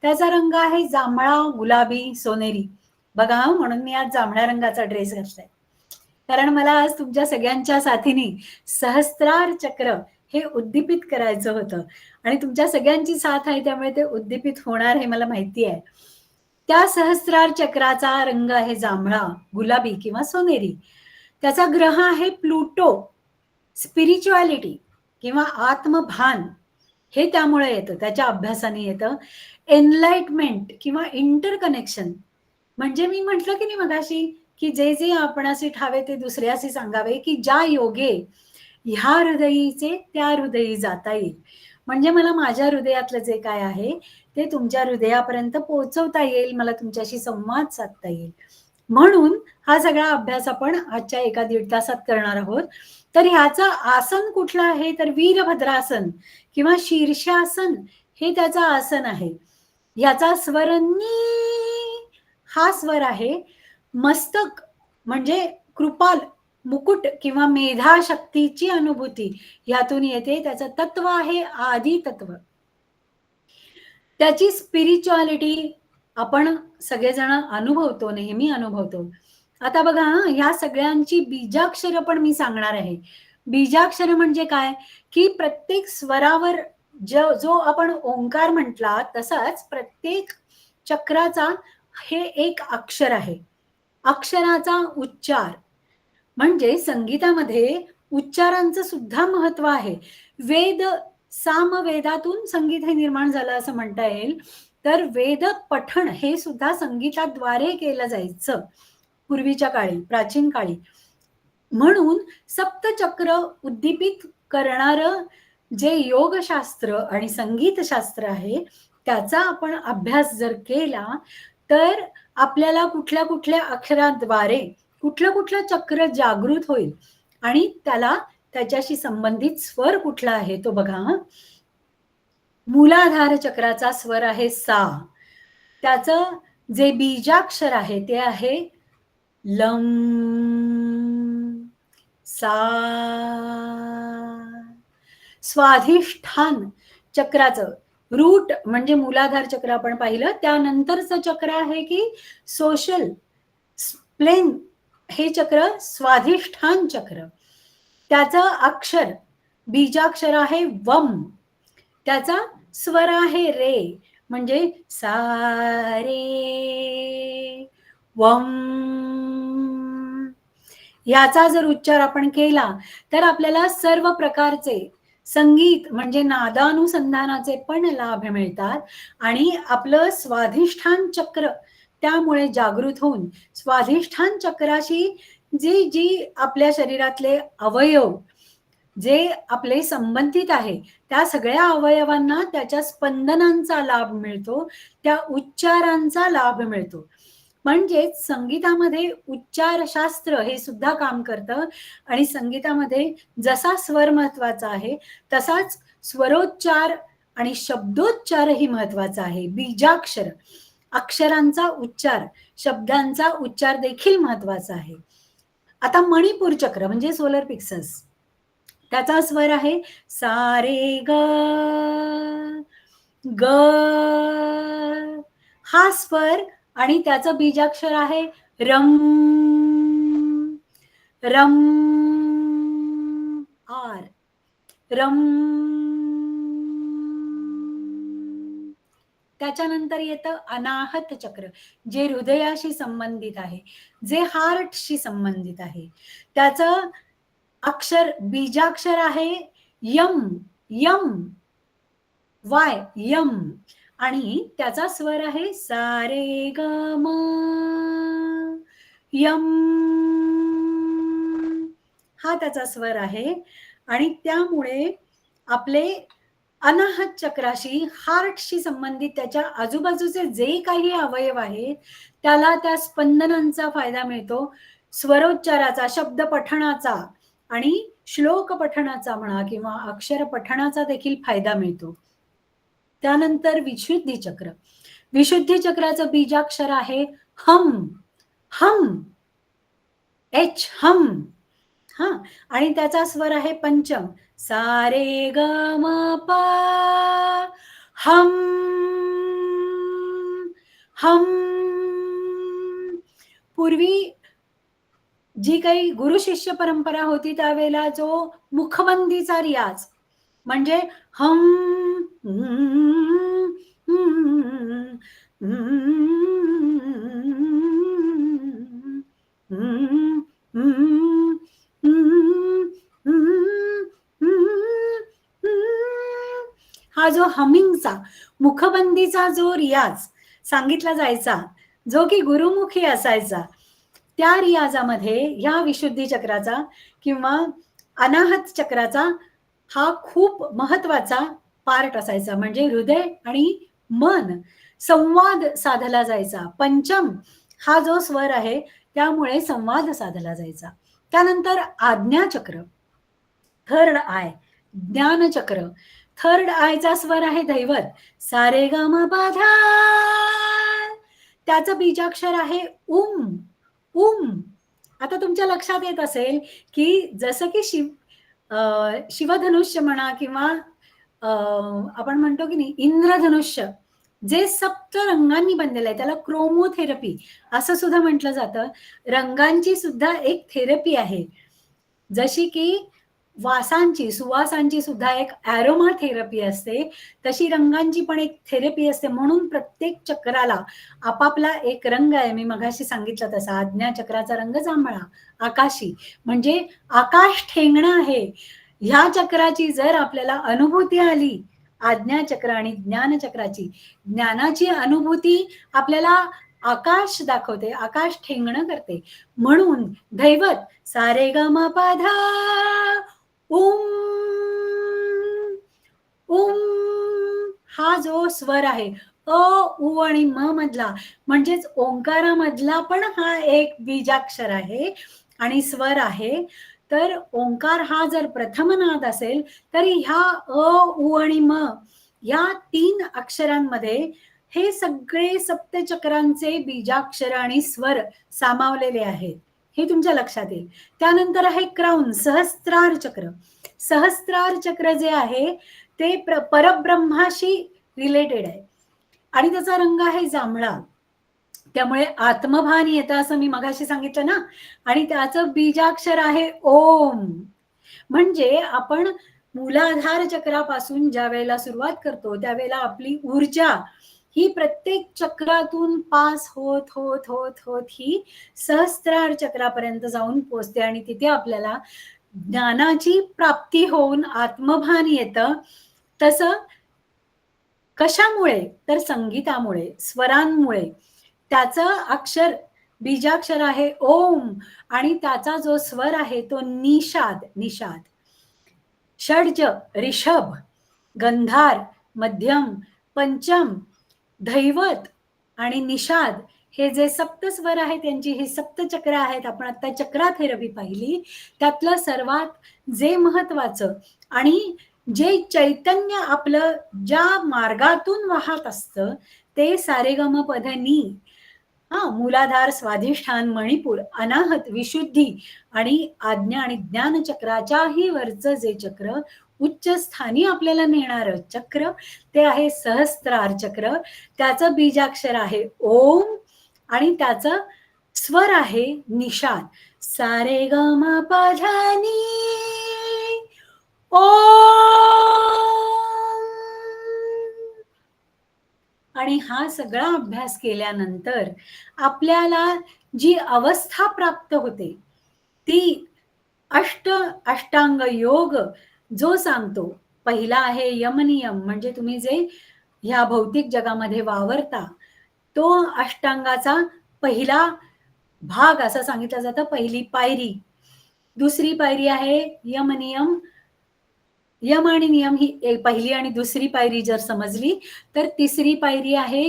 त्याचा रंग आहे जांभळा, गुलाबी, सोनेरी. बघा, म्हणून मी आज जांभळ्या रंगाचा ड्रेस घातलाय, कारण मला आज तुमच्या सगळ्यांच्या साथीने सहस्त्रार चक्र हे उद्दीपित करायचं होतं आणि तुमच्या सगळ्यांची साथ आहे त्यामुळे ते उद्दीपित होणार हे मला माहिती आहे. त्या सहस्त्रार चक्राचा रंग आहे जांभळा, गुलाबी किंवा सोनेरी. त्याचा ग्रह आहे प्लुटो. स्पिरिच्युअलिटी किंवा आत्मभान हे त्यामुळे येतं, त्याच्या अभ्यासाने येतं. एनलाइटमेंट किंवा इंटरकनेक्शन, म्हणजे मी म्हटलं की नाही मगाशी की जे जे आपणाशी ठावे ते दुसऱ्याशी सांगावे, की ज्या योगे ह्या हृदयीचे त्या हृदयी जाता येईल. म्हणजे मला माझ्या हृदयातलं जे काय आहे ते तुमच्या हृदयापर्यंत पोहोचवता येईल, मला तुमच्याशी संवाद साधता येईल. म्हणून हा सगळा अभ्यास आपण आजच्या 1-1.5 तासात करणार आहोत. तर ह्याचं आसन कुठलं आहे तर वीरभद्रासन किंवा शीर्षासन हे त्याचं आसन आहे. ह्याचा स्वर नी हा स्वर आहे. मस्तक म्हणजे कृपाल, मुकुट किंवा मेधा शक्तीची अनुभूती ह्यातून येते. त्याचं तत्व आहे आदी तत्व. त्याची स्पिरिच्युअलिटी आपण सगळेजण अनुभवतो, नेहमी अनुभवतो. आता बघा, ह्या सगळ्यांची बीजाक्षर पण मी सांगणार आहे. बीजाक्षर म्हणजे काय की प्रत्येक स्वरावर जो आपण ओंकार म्हटला तसाच प्रत्येक चक्राचा हे एक अक्षर आहे. अक्षराचा उच्चार म्हणजे संगीतामध्ये उच्चारांचं सुद्धा महत्व आहे. वेद सामवेदातून संगीत हे निर्माण झालं असं म्हणता येईल. तर वेद पठण हे सुद्धा संगीताद्वारे केलं जायचं पूर्वीच्या काळी, प्राचीन काळी. म्हणून सप्तचक्र उद्दीपित करणारं जे योगशास्त्र आणि संगीतशास्त्र आहे त्याचा आपण अभ्यास जर केला तर आपल्याला कुठल्या कुठल्या अक्षराद्वारे कुठलं कुठलं चक्र जागृत होईल आणि त्याच्याशी संबंधित स्वर कुठला आहे तो बघा. मूलाधार चक्राचा स्वर आहे सा. त्याचं जे बीजाक्षर आहे ते आहे लम. सा. स्वाधिष्ठान चक्राचं रूट म्हणजे मूलाधार चक्र आपण पाहिलं. त्यानंतरचं चक्र आहे की सोशल प्लेन हे चक्र स्वाधिष्ठान चक्र. त्याचं अक्षर बीजाक्षर आहे वम. त्याचा स्वर आहे रे म्हणजे सा रे वम. याचा जर उच्चार आपण केला तर आपल्याला सर्व प्रकारचे संगीत म्हणजे नादानुसंधानाचे पण लाभ मिळतात आणि आपलं स्वाधिष्ठान चक्र त्यामुळे जागृत होऊन स्वाधिष्ठान चक्राशी जी आपल्या शरीरातले अवयव जे आपले संबंधित आहे त्या सगळ्या अवयवांना त्याच्या स्पंदनांचा लाभ मिळतो, त्या उच्चारांचा लाभ मिळतो. म्हणजेच संगीतामध्ये उच्चारशास्त्र हे सुद्धा काम करतं आणि संगीतामध्ये जसा स्वर महत्वाचा आहे तसाच स्वरोच्चार आणि शब्दोच्चारही महत्वाचा आहे. बीजाक्षर अक्षरांचा उच्चार, शब्दांचा उच्चार देखील महत्वाचा आहे. आता मणिपूर चक्र म्हणजे सोलर प्लेक्सस, त्याचा स्वर आहे सा रे ग ग. हा स्वर आणि त्याचं बीजाक्षर आहे रम. रम आर रम. त्याच्यानंतर येतं अनाहत चक्र जे हृदयाशी संबंधित आहे, जे हार्टशी संबंधित आहे. त्याचं अक्षर बीजाक्षर आहे यम. यम वाय यम आणि त्याचा स्वर आहे सा रे ग म यम. हा त्याचा स्वर आहे आणि त्यामुळे आपले अनाहत चक्राशी हार्टशी संबंधित त्याच्या आजूबाजूचे जे काही अवयव आहेत त्याला त्या स्पंदनांचा फायदा मिळतो. स्वरोच्चाराचा, शब्द पठणाचा आणि श्लोक पठणाचा म्हणा किंवा अक्षर पठणाचा देखील फायदा मिळतो. त्यानंतर विशुद्धी चक्र. विशुद्धी चक्राचं बीजाक्षर आहे हम. हम एच हम. हा आणि त्याचा स्वर आहे पंचम सा रे ग म प हम. हम. पूर्वी जी काही गुरु शिष्य परंपरा होती त्यावेळेला जो मुखबंदीचा रियाज म्हणजे हम हा जो हमिंगचा मुखबंदीचा जो रियाज सांगितला जायचा जो की गुरुमुखी असायचा त्या रियाजामध्ये ह्या विशुद्धी चक्राचा किंवा अनाहत चक्राचा हा खूप महत्वाचा पार्ट असायचा. म्हणजे हृदय आणि मन संवाद साधला जायचा. पंचम हा जो स्वर आहे त्यामुळे संवाद साधला जायचा. त्यानंतर आज्ञाचक्र थर्ड आय ज्ञानचक्र. थर्ड आयचा स्वर आहे दैवत सा रे ग म प ध. त्याचं बीजाक्षर आहे उम. उम. आता तुमच्या लक्षात येत असेल की जसं की शिवधनुष्य म्हणा किंवा आपण म्हणतो की नाही इंद्रधनुष्य जे सप्त रंगांनी बनलेलं आहे त्याला क्रोमोथेरपी असं सुद्धा म्हटलं जातं. रंगांची सुद्धा एक थेरपी आहे. जशी की वासांची, सुवासांची सुद्धा एक ॲरोमा थेरपी असते, तशी रंगांची पण एक थेरपी असते. म्हणून प्रत्येक चक्राला आपापला एक रंग आहे. मी मगाशी सांगितलं तसा आज्ञा चक्राचा रंग जांभळा, आकाशी, म्हणजे आकाश ठेंगणं आहे. ह्या चक्राची जर आपल्याला अनुभूती आली, आज्ञा चक्र आणि ज्ञान चक्राची, ज्ञानाची अनुभूती आपल्याला आकाश दाखवते, आकाश ठेंगणं करते. म्हणून दैवत सारे ग म प ध उम उम हा जो स्वर आहे अ उ आणि म मधला, म्हणजेच ओंकारामधला पण हा एक बीजाक्षर आहे आणि स्वर आहे. तर ओंकार हा जर प्रथम नाद असेल तर ह्या अ उ आणि म या 3 अक्षरांमध्ये हे सगळे सप्तचक्रांचे बीजाक्षर आणि स्वर सामावलेले आहेत. हे तुमच्या लक्षात येईल. त्यानंतर आहे क्राउन, सहस्त्रार चक्र. सहस्त्रार चक्र जे आहे ते परब्रह्माशी रिलेटेड आहे आणि त्याचा रंग आहे जांभळा. त्यामुळे आत्मभान येतं असं मी मगाशी सांगितलं ना. आणि त्याचं बीजाक्षर आहे ओम. म्हणजे आपण मूलाधार चक्रापासून ज्या वेळेला सुरुवात करतो त्यावेळेला आपली ऊर्जा ही प्रत्येक चक्रातून पास होत होत होत होत ही सहस्त्रार चक्रापर्यंत जाऊन पोचते आणि तिथे आपल्याला ज्ञानाची प्राप्ती होऊन आत्मभान येतं. तसं कशामुळे? तर संगीतामुळे, स्वरांमुळे. त्याचं अक्षर बीजाक्षर आहे ओम आणि त्याचा जो स्वर आहे तो निषाद. निषाद, षड्ज, ऋषभ, गंधार, मध्यम, पंचम, दैवत आणि निषाद हे जे सप्तस्वर आहेत त्यांची ही सप्तचक्र आहेत. आपण आता चक्रा थेरपी पाहिली. त्यातलं सर्वात जे महत्वाचं आणि जे चैतन्य आपलं ज्या मार्गातून वाहत असतं ते सारेगम पधनी, मूलाधार, स्वाधिष्ठान, मणिपूर, अनाहत, विशुद्धी आणि आज्ञा आणि ज्ञान चक्राच्याही वरचं जे चक्र उच्च स्थानी आपल्याला नेणारं चक्र ते आहे सहस्त्रार चक्र. त्याचं बीजाक्षर आहे ओम आणि त्याचं स्वर आहे निषाद. सारे ग म प ध नी ओम. आणि हा सगळा अभ्यास केल्यानंतर आपल्याला जी अवस्था प्राप्त होते ती अष्टांग योग जो सांगतो. पहिला आहे यमनियम, म्हणजे तुम्ही जे ह्या भौतिक जगामध्ये वावरता तो अष्टांगाचा पहिला भाग असं सांगितलं जातं, पहिली पायरी. दुसरी पायरी आहे यमनियम. यम आणि नियम ही पहिली आणि दुसरी पायरी जर समजली तर तिसरी पायरी आहे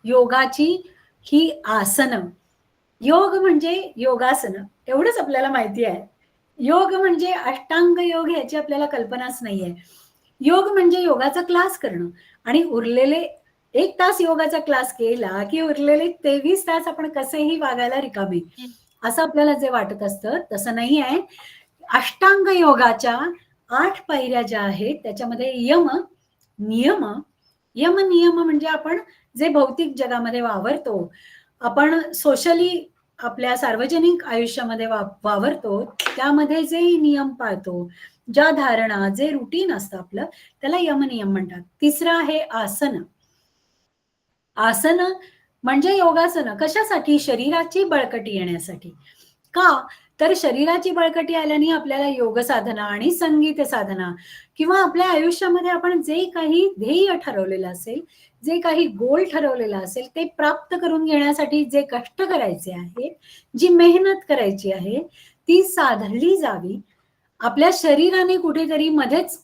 योगाची, ही आसन. योग म्हणजे योगासन एवढंच आपल्याला माहिती आहे. योग म्हणजे अष्टांग योग ह्याची आपल्याला कल्पनाच नाहीये. योग म्हणजे योगाचा क्लास करणं आणि उरलेले 1 तास योगाचा क्लास केला की उरलेले 23 तास आपण कसेही वागायला रिकामे, असं आपल्याला जे वाटत असतं तसं नाही आहे. अष्टांग योगाच्या 8 पायऱ्या ज्या आहेत त्याच्यामध्ये यम नियम. यम नियम म्हणजे आपण जे भौतिक जगामध्ये वावरतो, आपण सोशली आपल्या सार्वजनिक आयुष्यामध्ये वावरतो त्यामध्ये जे नियम पाळतो, ज्या धारणा, जे रुटीन असतं आपलं त्याला यमनियम म्हणतात. तिसरं आहे आसन. आसन म्हणजे योगासन. कशासाठी? शरीराची बळकटी येण्यासाठी. का? तर शरीराची बळकटी आल्याने आपल्याला योग साधना आणि संगीत साधना किंवा आपल्या आयुष्यामध्ये आपण जे काही ध्येय ठरवलेलं असेल, जे काही गोल ठरवलेलं असेल ते प्राप्त करून घेण्यासाठी जे कष्ट करायचे आहेत, जी मेहनत करायची आहे ती साधली जावी. आपल्या शरीराने कुठेतरी मध्येच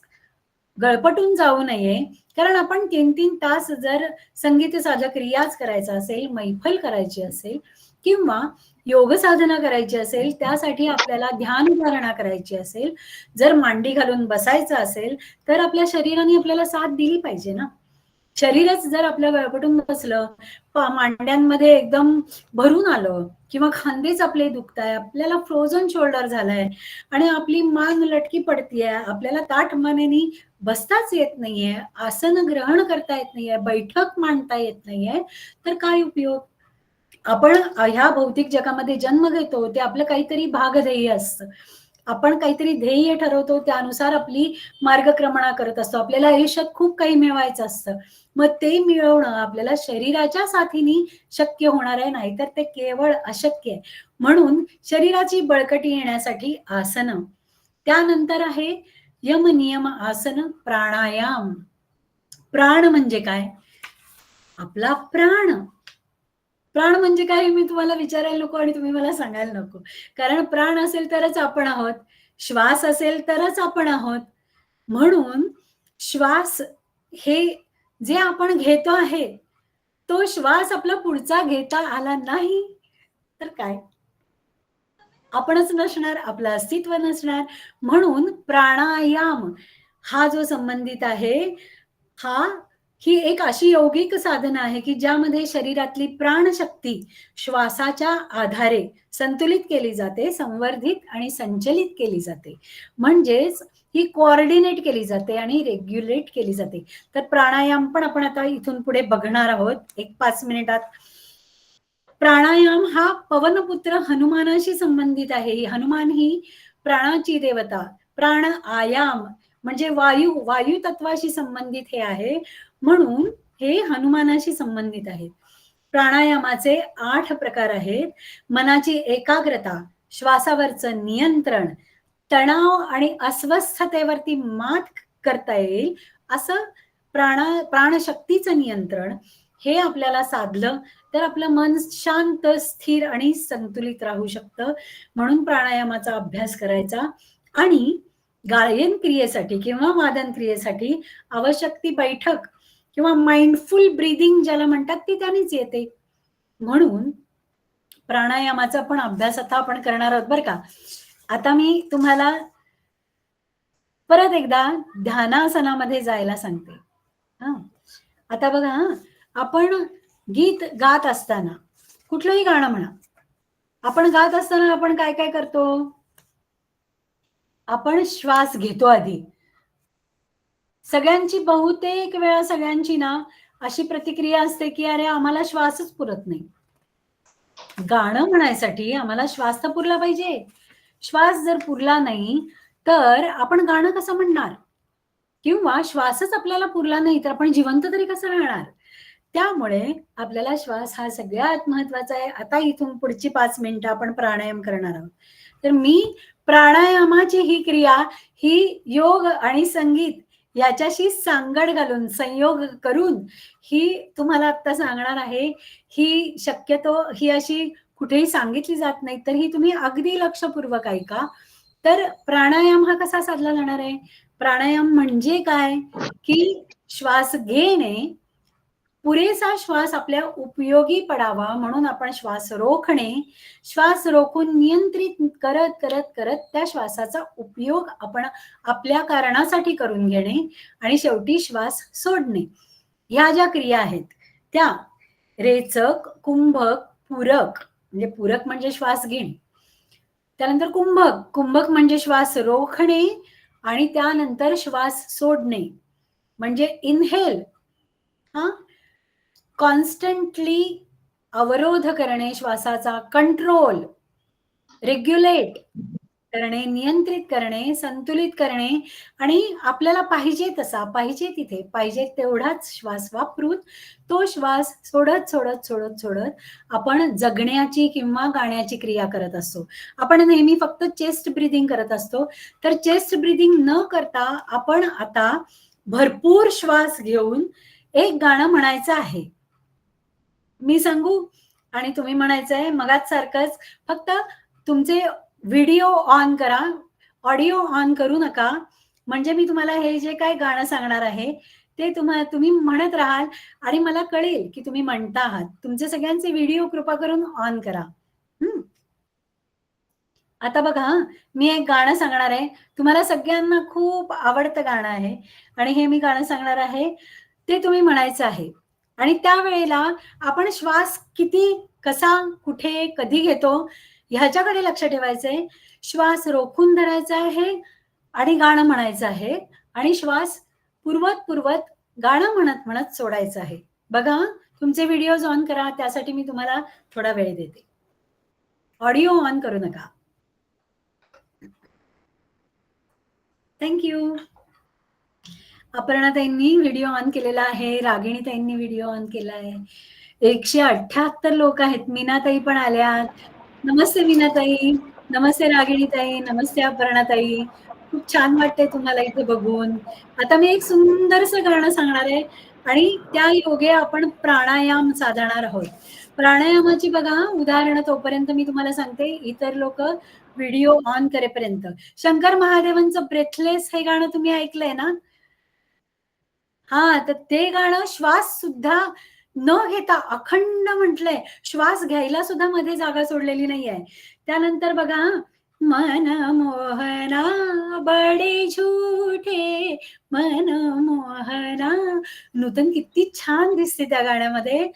गळपटून जाऊ नये. कारण आपण 3-3 तास जर संगीत साधक रियाज करायचा असेल, मैफल करायची असेल किंवा योग साधना करायची असेल, त्यासाठी आपल्याला ध्यान धारणा करायची असेल, जर मांडी घालून बसायचं असेल तर आपल्या शरीराने आपल्याला साथ दिली पाहिजे ना. शरीरच जर आपलं गळपटून बसलं, मांड्यांमध्ये एकदम भरून आलं किंवा खांदेच आपले दुखताय, आपल्याला फ्रोझन शोल्डर झालाय आणि आपली मान लटकी पडतीये, आपल्याला ताठ मानेनी बसताच येत नाहीये, आसन ग्रहण करता येत नाहीये, बैठक मांडता येत नाहीये, तर काय उपयोग? आपण ह्या भौतिक जगामध्ये जन्म घेतो ते आपलं काहीतरी भागध्येय असतं. आपण काहीतरी ध्येय ठरवतो, त्यानुसार आपली मार्गक्रमणा करत असतो. आपल्याला आयुष्यात खूप काही मिळवायचं असतं. मग ते मिळवणं आपल्याला शरीराच्या साथीने शक्य होणार आहे, नाही तर ते केवळ अशक्य आहे. म्हणून शरीराची बळकटी येण्यासाठी आसनं, त्यानंतर आहे यम नियम आसन, प्राणायाम. प्राण म्हणजे काय? आपला प्राण. प्राण म्हणजे काय मी तुम्हाला विचारायला नको आणि तुम्ही मला सांगायला नको. कारण प्राण असेल तरच आपण आहोत, श्वास असेल तरच आपण आहोत. म्हणून श्वास हे जे आपण घेतो आहे, तो श्वास आपला पुढचा घेता आला नाही तर काय? आपणच नसणार, आपलं अस्तित्व नसणार. म्हणून प्राणायाम हा जो संबंधित आहे, ही एक अशी यौगिक साधना आहे की ज्यामध्ये शरीरातली प्राणशक्ती श्वासाच्या आधारे संतुलित केली जाते, संवर्धित आणि संचलित केली जाते. म्हणजेच ही कोऑर्डिनेट केली जाते आणि रेग्युलेट केली जाते. तर प्राणायाम पण आपण आता इथून पुढे बघणार आहोत एक 5 मिनिटात. प्राणायाम हा पवनपुत्र हनुमानाशी संबंधित आहे. हनुमान ही प्राणाची देवता. प्राण आयाम म्हणजे वायू तत्वाशी संबंधित हे आहे, म्हणून हे हनुमानाशी संबंधित आहे. प्राणायामाचे 8 प्रकार आहेत. मनाची एकाग्रता, श्वासावरचं नियंत्रण, तणाव आणि अस्वस्थतेवरती मात करता येईल असं प्राणशक्तीचं नियंत्रण, हे आपल्याला साधलं तर आपलं मन शांत, स्थिर आणि संतुलित राहू शकतं. म्हणून प्राणायामाचा अभ्यास करायचा. आणि गायन क्रियेसाठी किंवा वादन क्रियेसाठी आवश्यक ती बैठक किंवा माइंडफुल ब्रीदिंग ज्याला म्हणतात ती त्यानेच येते. म्हणून प्राणायामाचा पण अभ्यास आता आपण करणार आहोत बरं का. आता मी तुम्हाला परत एकदा ध्यानासनामध्ये जायला सांगते. आता बघा, आपण गीत गात असताना, कुठलंही गाणं म्हणा, आपण गात असताना आपण काय काय करतो? आपण श्वास घेतो आधी. सगळ्यांची बहुतेक वेळा सगळ्यांची ना अशी प्रतिक्रिया असते की अरे आम्हाला श्वासच पुरत नाही. गाणं म्हणायसाठी आम्हाला श्वास तर पुरला पाहिजे. श्वास जर पुरला नाही तर आपण गाणं कसं म्हणणार? किंवा श्वासच आपल्याला पुरला नाही तर आपण जिवंत तरी कसं राहणार? त्यामुळे आपल्याला श्वास हा सगळ्यात महत्वाचा आहे. आता इथून पुढची 5 मिनिटं आपण प्राणायाम करणार आहोत. तर मी प्राणायामाची ही क्रिया ही योग आणि संगीत याच्याशी सांगड घालून, संयोग करून ही तुम्हाला आता सांगणार आहे. ही शक्यतो ही अशी कुठेही सांगितली जात नाही, तर ही तुम्ही अगदी लक्षपूर्वक ऐका. तर प्राणायाम हा कसा साधला जाणार आहे? प्राणायाम म्हणजे काय की श्वास घेणे, पुरेसा श्वास आपल्या उपयोगी पडावा म्हणून आपण श्वास रोखणे, श्वास रोखून नियंत्रित करत करत करत त्या श्वासाचा उपयोग आपण आपल्या कारणासाठी करून घेणे आणि शेवटी श्वास सोडणे. ह्या ज्या क्रिया आहेत त्या रेचक, कुंभक, पूरक. म्हणजे पूरक म्हणजे श्वास घेणे, त्यानंतर कुंभक, कुंभक म्हणजे श्वास रोखणे आणि त्यानंतर श्वास सोडणे. म्हणजे इनहेल कॉन्स्टंटली अवरोध करणे, श्वासाचा कंट्रोल, रेग्युलेट करणे, नियंत्रित करणे, संतुलित करणे आणि आपल्याला पाहिजे तसा, पाहिजे तिथे, पाहिजे तेवढाच श्वास वापरून तो श्वास सोडत सोडत सोडत सोडत आपण जगण्याची किंवा गाण्याची क्रिया करत असतो. आपण नेहमी फक्त चेस्ट ब्रीदिंग करत असतो. तर चेस्ट ब्रीदिंग न करता आपण आता भरपूर श्वास घेऊन एक गाणं म्हणायचं आहे. मी सांगू आणि तुम्ही म्हणायचंय मगाच सारखंच. फक्त तुमचे व्हिडिओ ऑन करा, ऑडिओ ऑन करू नका. म्हणजे मी तुम्हाला हे जे काय गाणं सांगणार आहे ते तुम्ही म्हणत राहाल आणि मला कळेल की तुम्ही म्हणता आहात. तुमचे सगळ्यांचे व्हिडिओ कृपा करून ऑन करा. आता बघा, मी एक गाणं सांगणार आहे. तुम्हाला सगळ्यांना खूप आवडतं गाणं आहे आणि हे मी गाणं सांगणार आहे ते तुम्ही म्हणायचं आहे. आणि त्यावेळेला आपण श्वास किती, कसा, कुठे, कधी घेतो ह्याच्याकडे लक्ष ठेवायचंय. श्वास रोखून धरायचा आहे आणि गाणं म्हणायचं आहे आणि श्वास पुरवत पुरवत गाणं म्हणत म्हणत सोडायचं आहे. बघा, तुमचे व्हिडिओज ऑन करा, त्यासाठी मी तुम्हाला थोडा वेळ देते. ऑडिओ ऑन करू नका. थँक्यू. अपर्णाताईंनी व्हिडिओ ऑन केलेला आहे, रागिणीताईंनी व्हिडिओ ऑन केला आहे. 178 लोक आहेत. मीनाताई पण आल्यात. नमस्ते मीनाताई, नमस्ते रागिणीताई, नमस्ते अपर्णाताई. खूप छान वाटतंय तुम्हाला इथे बघून. आता मी एक सुंदरसं गाणं सांगणार आहे आणि त्या योगे आपण प्राणायाम साधणार आहोत. प्राणायामाची बघा उदाहरणं तोपर्यंत मी तुम्हाला सांगते, इतर लोक व्हिडिओ ऑन करेपर्यंत. शंकर महादेवांचं ब्रेथलेस हे गाणं तुम्ही ऐकलंय ना? हा, तर ते गाणं श्वास सुद्धा न घेता अखंड म्हटलंय, श्वास घ्यायला सुद्धा मध्ये जागा सोडलेली नाहीये. त्यानंतर बघा, मन मोहना बडे झूठे मन मोहना. नूतन किती छान दिसते त्या गाण्यामध्ये.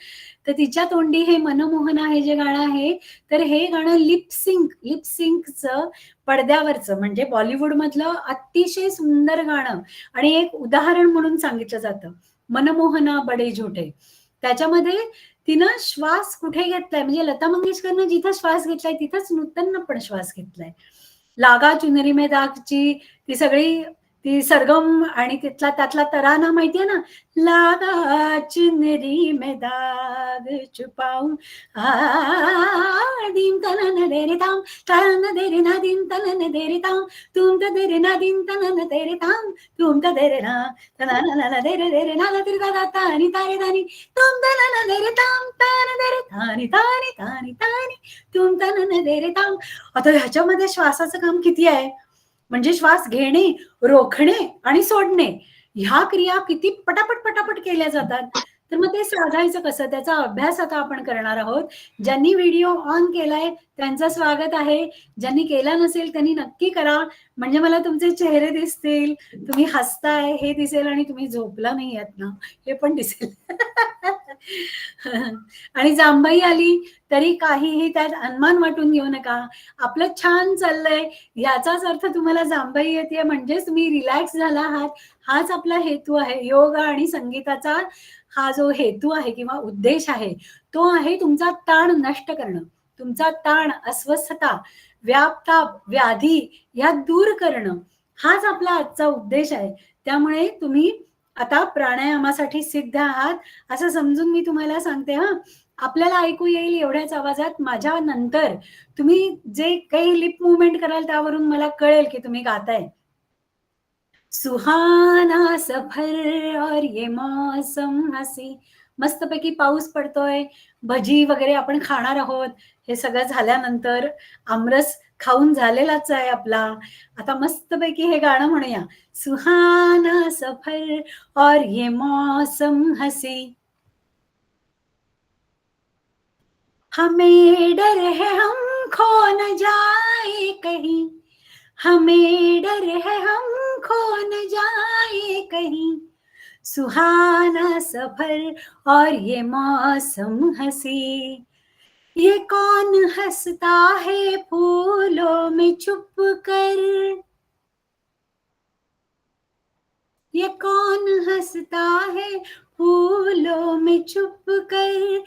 तर तिच्या तोंडी हे मनमोहना हे जे गाणं आहे, तर हे गाणं लिपसिंकचं पडद्यावरचं म्हणजे बॉलिवूड मधलं अतिशय सुंदर गाणं आणि एक उदाहरण म्हणून सांगितलं जातं. मनमोहना बडे झूठे. त्याच्यामध्ये तिनं श्वास कुठे घेतलाय म्हणजे लता मंगेशकरनं जिथं श्वास घेतलाय तिथंच नूतननं पण श्वास घेतलाय. लागा चुनरी में दागची ती सगळी ती सरगम आणि त्यातला तराना माहितीये ना, लागा चुनरी में दाग छुपाऊं दीम तनन देरे ताम तनन देरे ना दीम तनन देरे ताम तुम त देरे ना दीम तनन देरे ताम तुम त देरे ना तनन देरे देरे ना तिरे दा तानी तारे तानी तुम तनन देरे ताम तन देरे तानी तानी तानी तानी तुम तनन देरे ताम. आता ह्याच्यामध्ये श्वासाचं काम किती आहे म्हणजे श्वास घेणे, रोखणे आणि सोडणे ह्या क्रिया किती पटापट पटापट केल्या जातात. तर मग ते साधायचं कसं, त्याचा अभ्यास आता आपण करणार आहोत. ज्यांनी व्हिडिओ ऑन केलाय त्यांचं स्वागत आहे. ज्यांनी केला नसेल त्यांनी नक्की करा, म्हणजे मला तुमचे चेहरे दिसतील, तुम्ही हसताय हे दिसेल आणि तुम्ही झोपला नाही आहात ना हे पण दिसेल. आणि जांबाई आली तरी काहीही त्यात अनमान वाटून घेऊ नका. आपलं छान चाललंय याचाच अर्थ तुम्हाला जांबाई येते म्हणजेच तुम्ही रिलॅक्स झाला आहात. हाच आपला हेतू आहे. योग आणि संगीताचा हा जो हेतू आहे किंवा उद्देश आहे तो आहे तुमचा ताण नष्ट करणं, तुमचा ताण, अस्वस्थता, व्यापताप, व्याधी या दूर करणं हाच आपला आजचा उद्देश आहे. त्यामुळे तुम्ही आता प्राणायामासाठी सिद्ध आहात असं समजून मी तुम्हाला सांगते. हा, आपल्याला ऐकू येईल एवढ्याच आवाजात. माझ्या नंतर तुम्ही जे काही लिप मुवमेंट कराल त्यावरून मला कळेल की तुम्ही गाताय. सुहाना सफर और ये मौसम हसी. मस्तपैकी पाऊस पडतोय, भजी वगैरे आपण खाणार आहोत. हे सगळं झाल्यानंतर आमरस खाऊन झालेलाच आहे आपला. आता मस्तपैकी हे गाणं म्हणूया. सुहाना सफर और ये मौसम हसी, हमें डर है हम खो न जाए कहीं, हमें डर है हम खो न जाए कहीं, सुहाना सफर और ये मौसम हसी. ये कौन हंसता है फूलों में छुप कर, ये कौन हंसता है फूलों में छुप कर,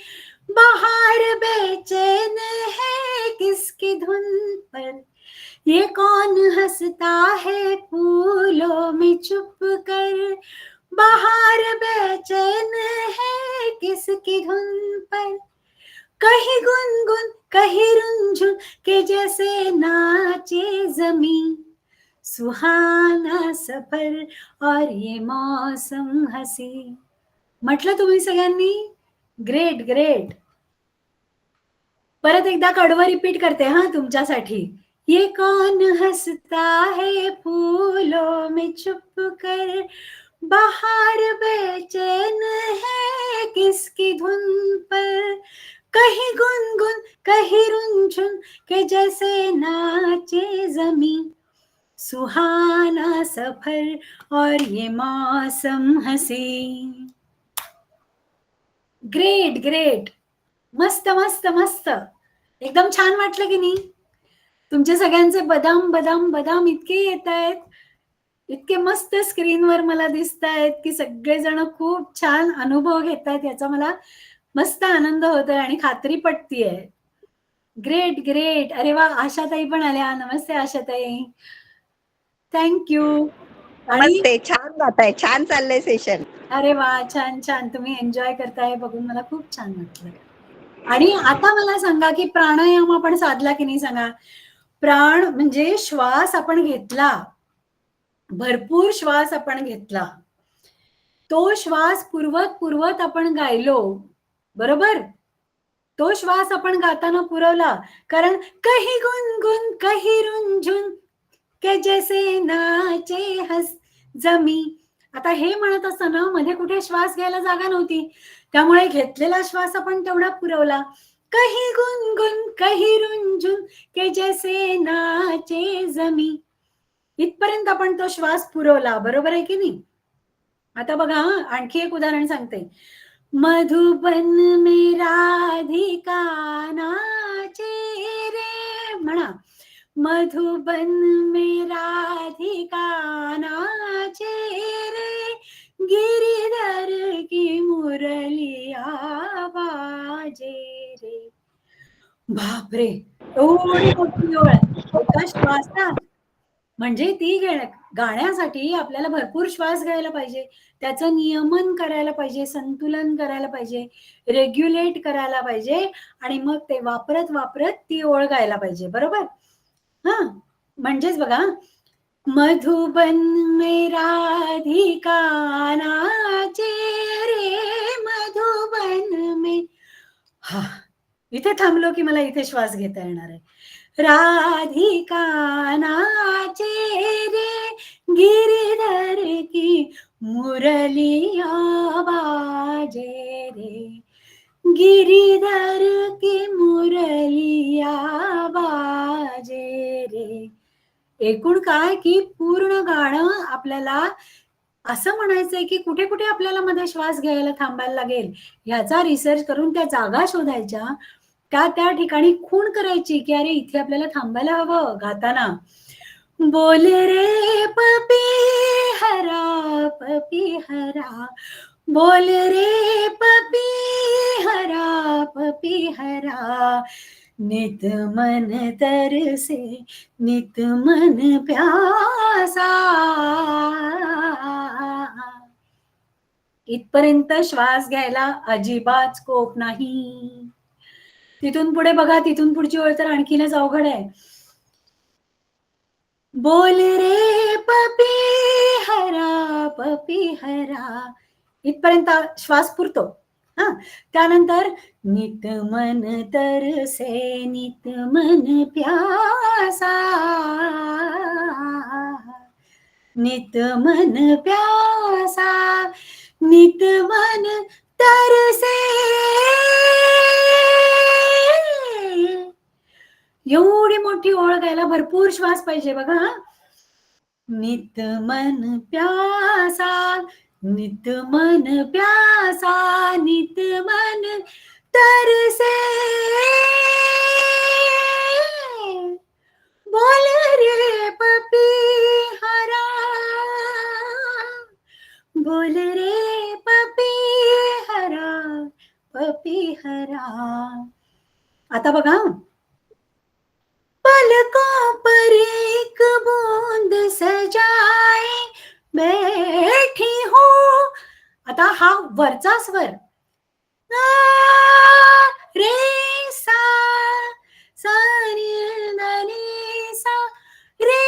बाहर बेचैन है किसकी धुन पर, ये कौन हंसता है फूलों में छुप कर, बाहर बेचैन है किसकी धुन पर, कहीं गुनगुन कहीं रुंझुन के जैसे नाचे जमीन, सुहाना सफर और ये मौसम हसी. म्हटलं तुम्ही सगळ्यांनी? Great great. परत एकदा कडवं रिपीट करते हा तुमच्यासाठी. ये कौन हंसता है फूलों में छुप कर, बाहर बेचैन है किसकी धुन पर, कहीं गुनगुन कहीं रुंझुन के जैसे नाचे जमीन, सुहाना सफर और ये मौसम हसी. Great great. मस्त मस्त मस्त. एकदम छान वाटलं की नाही? तुमचे सगळ्यांचे बदाम बदाम बदाम इतके येत आहेत, इतके मस्त स्क्रीनवर मला दिसत आहेत की सगळेजण खूप छान अनुभव घेत आहेत. याचा मला मस्त आनंद होतोय आणि खात्री पटतीये. Great great. अरे वा, आशाताई पण आल्या. नमस्ते आशाताई. थँक्यू. आणि नमस्ते. छान गाताय, छान चाललंय सेशन. अरे वा, छान छान. तुम्ही एन्जॉय करताय बघून मला खूप छान वाटलं. आणि आता मला सांगा की प्राणायाम आपण साधला की नाही सांगा. प्राण म्हणजे श्वास आपण घेतला, भरपूर श्वास आपण घेतला, तो श्वास पुरवत पुरवत आपण गायलो, बरोबर. तो श्वास आपण गाताना पुरवला, कारण कही गुनगुन कही रुंझुन के जैसे नाचे हस जमी. आता हे म्हणत असताना मध्ये कुठे श्वास घ्यायला जागा नव्हती, त्यामुळे घेतलेला श्वास आपण तेवढा पुरवला. कही गुनगुन कही रुंझुन के जैसे नाचे जमी, इथपर्यंत आपण तो श्वास पुरवला, बरोबर आहे की नाही. आता बघा आणखी एक उदाहरण सांगते. मधुबन में राधिका नाचे रे, म्हणा. मधुबन में राधिका नाचे रे, गिरिधर की मुरलिया बाजे रे. बापरे, एवढी मोठी ओळ एका श्वासात. म्हणजे ती गाण्यासाठी आपल्याला भरपूर श्वास घ्यायला पाहिजे, त्याचं नियमन करायला पाहिजे, संतुलन करायला पाहिजे, रेग्युलेट करायला पाहिजे, आणि मग ते वापरत वापरत ती ओळ गायला पाहिजे, बरोबर. हा, म्हणजेच बघा, मधुबन में राधिका नाचे रे, मधुबन में. हा, इथे थांबलो की मला इथे श्वास घेता येणार आहे. राधिका नाचे रे, गिरिधर की मुरलिया बाजे रे, गिरिधर की मुरलिया बाजे रे. एकूण काय की पूर्ण गाणं आपल्याला असं म्हणायचंय की कुठे कुठे आपल्याला मध्ये श्वास घ्यायला थांबायला लागेल ह्याचा रिसर्च करून त्या जागा शोधायच्या, त्या ठिकाणी खूण करायची की अरे इथे आपल्याला थांबायला हवं गाताना. बोल रे पपी हरा, बोल रे पपी हरा, नित मन तरसे नित मन प्यासा. इथपर्यंत श्वास घ्यायला अजिबात स्कोप नाही. तिथून पुढे बघा, तिथून पुढची ओळ तर आणखीनच अवघड आहे. बोल रे पपी हरा, इथपर्यंत श्वास पुरतो. हा, त्यानंतर नित मन तरसे नित मन प्यासा, नित मन प्यासा, नित मन तरसे. एवढी मोठी ओळ गायला भरपूर श्वास पाहिजे बघा. नित मन प्यासा, नित मन प्यासा, नित मन तरसे. बोल रे पपी हरा, बोल रे पपी हरा. आता बघा, पलकों पर एक बूंद सजाए बैठी हूँ. आता हा वरचा स्वर रे सा सा रे,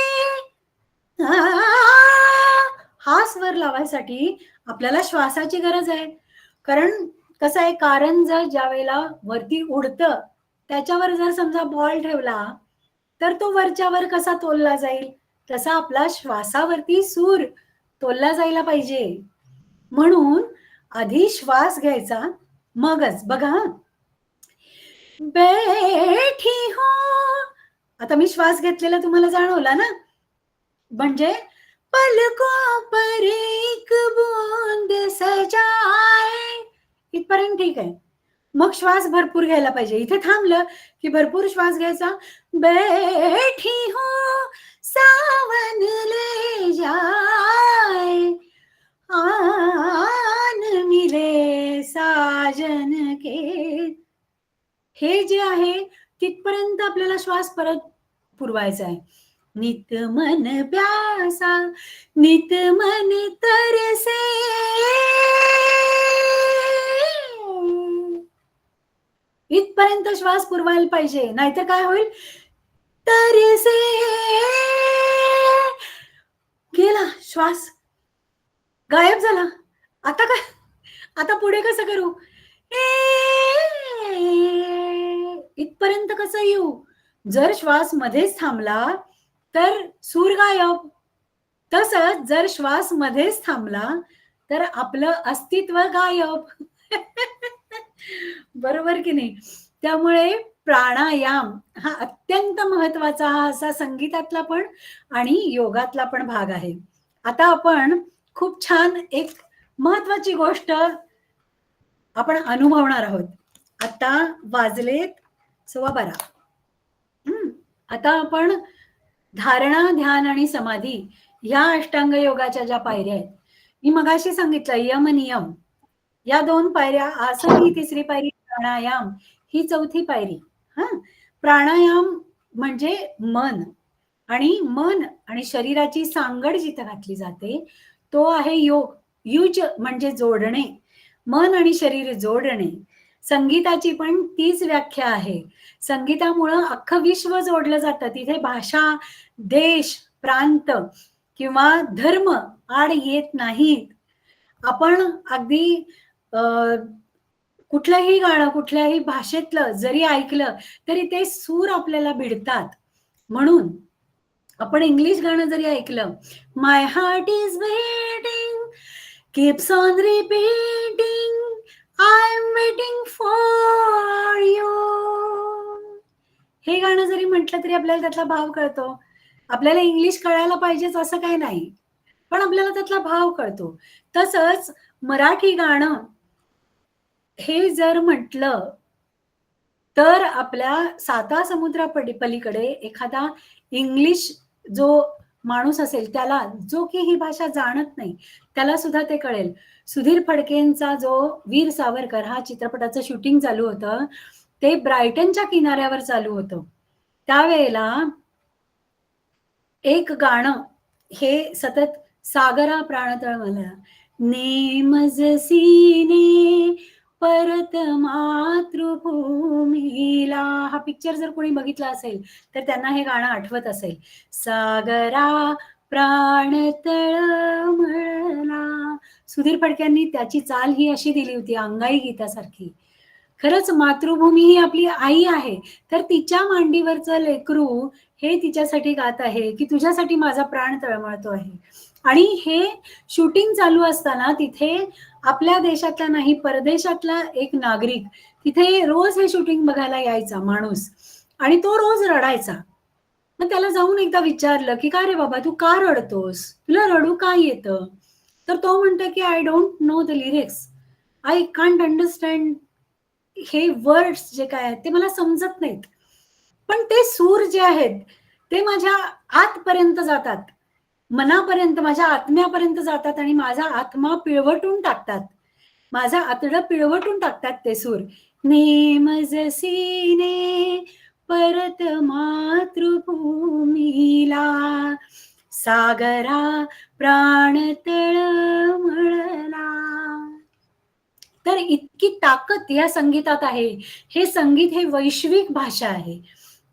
हा स्वर लावायसाठी आपल्याला श्वासाची गरज आहे. कारण कसं आहे, कारंज ज्या वेळेला वरती उडतं त्याच्यावर जर समजा बॉल ठेवला तर तो वरच्यावर कसा तोलला जाईल, तसा आपला श्वासावरती सूर तोलला जायला पाहिजे. म्हणून आधी श्वास घ्यायचा, मगच बघा. बैठी हो, आता मी श्वास घेतलेला तुम्हाला जाणवला ना. म्हणजे पलकों पर एक बूंद सजाए, इथपर्यंत ठीक आहे. मग श्वास भरपूर घ्यायला पाहिजे. इथे थांबलं की भरपूर श्वास घ्यायचा. बैठी हूँ सावन ले जाए, आन मिले साजन के. हे जे आहे तिथपर्यंत आपल्याला श्वास परत पुरवायचा आहे. नित मन प्यासा नित मन तरसे, इथपर्यंत श्वास पुरवायला पाहिजे, नाहीतर काय होईल, तरसे गेला श्वास, गायब झाला. आता काय, आता पुढे कसं करू, इथपर्यंत कसं येऊ. जर श्वास मध्येच थांबला तर सूर गायब. तसंच जर श्वास मध्येच थांबला तर आपलं अस्तित्व गायब. बरोबर की नाही. त्यामुळे प्राणायाम हा अत्यंत महत्वाचा असा संगीतातला पण आणि योगातला पण भाग आहे. आता आपण खूप छान एक महत्वाची गोष्ट आपण अनुभवणार आहोत. आता वाजलेत 12:15. आता आपण धारणा, ध्यान आणि समाधी या अष्टांग योगाच्या ज्या पायऱ्या आहेत, मी मगाशी सांगितलं यम नियम या 2 पायऱ्या, आसन ही 3री पायरी, प्राणायाम ही 4थी पायरी. प्राणायाम म्हणजे मन आणि शरीराची सांगड जिथे घातली जाते तो आहे योग. युज म्हणजे जोडणे, मन आणि शरीर जोडणे. संगीताची पण तीच व्याख्या आहे. संगीतामुळं अख्खं विश्व जोडलं जातं. तिथे भाषा, देश, प्रांत किंवा धर्म आड येत नाहीत. आपण अगदी कुठलंही गाणं कुठल्याही भाषेतलं जरी ऐकलं तरी ते सूर आपल्याला भिडतात. म्हणून आपण इंग्लिश गाणं जरी ऐकलं, my heart is waiting keeps on repeating I am waiting for you, हे गाणं जरी म्हटलं तरी आपल्याला त्यातला भाव कळतो. आपल्याला इंग्लिश कळायला पाहिजेच असं काही नाही, पण आपल्याला त्यातला भाव कळतो. तसंच मराठी गाणं हे जर म्हटलं तर आपल्या 7 समुद्रा पलीकडे एखादा इंग्लिश जो माणूस असेल, त्याला जो की ही भाषा जाणत नाही त्याला सुद्धा ते कळेल. सुधीर फडकेंचा जो वीर सावरकर हा चित्रपटाचं शूटिंग चालू होतं, ते ब्रायटनच्या किनाऱ्यावर चालू होतं. त्यावेळेला एक गाणं हे सतत, सागरा प्राणतळ मला नेमज सीने परत मातृभूमीला, हा पिक्चर जर कोणी बघितला असेल तर त्यांना हे गाणं आठवत असेल. सागरा प्राणतळ मला, सुधीर फडक्यांनी त्याची चाल ही अशी दिली होती, अंगाई गीतासारखी. खरंच मातृभूमी ही आपली आई आहे, तर तिच्या मांडीवरचं लेकरू हे तिच्यासाठी गात आहे की तुझ्यासाठी माझा प्राण तळमळतो आहे. आणि हे शूटिंग चालू असताना तिथे आपल्या देशातला नाही परदेशातला एक नागरिक तिथे रोज हे शूटिंग बघायला यायचा माणूस, आणि तो रोज रडायचा. मग त्याला जाऊन एकदा विचारलं की का रे बाबा तू का रडतोस, तुला रडू का येतं? तर तो म्हणतो की I don't know the lyrics, I can't understand, हे वर्ड्स जे काय आहेत ते मला समजत नाहीत, पण ते सूर जे आहेत ते माझ्या आतपर्यंत जातात, मनापर्यंत, माझ्या आत्म्यापर्यंत जातात आणि माझा आत्मा पिळवटून टाकतात, माझं आतडं पिळवटून टाकतात ते सूर. नेमज सीने परत मातृभूमीला सागरा प्राण तळमळला. तर इतकी ताकद या संगीतात आहे. हे संगीत हे वैश्विक भाषा आहे.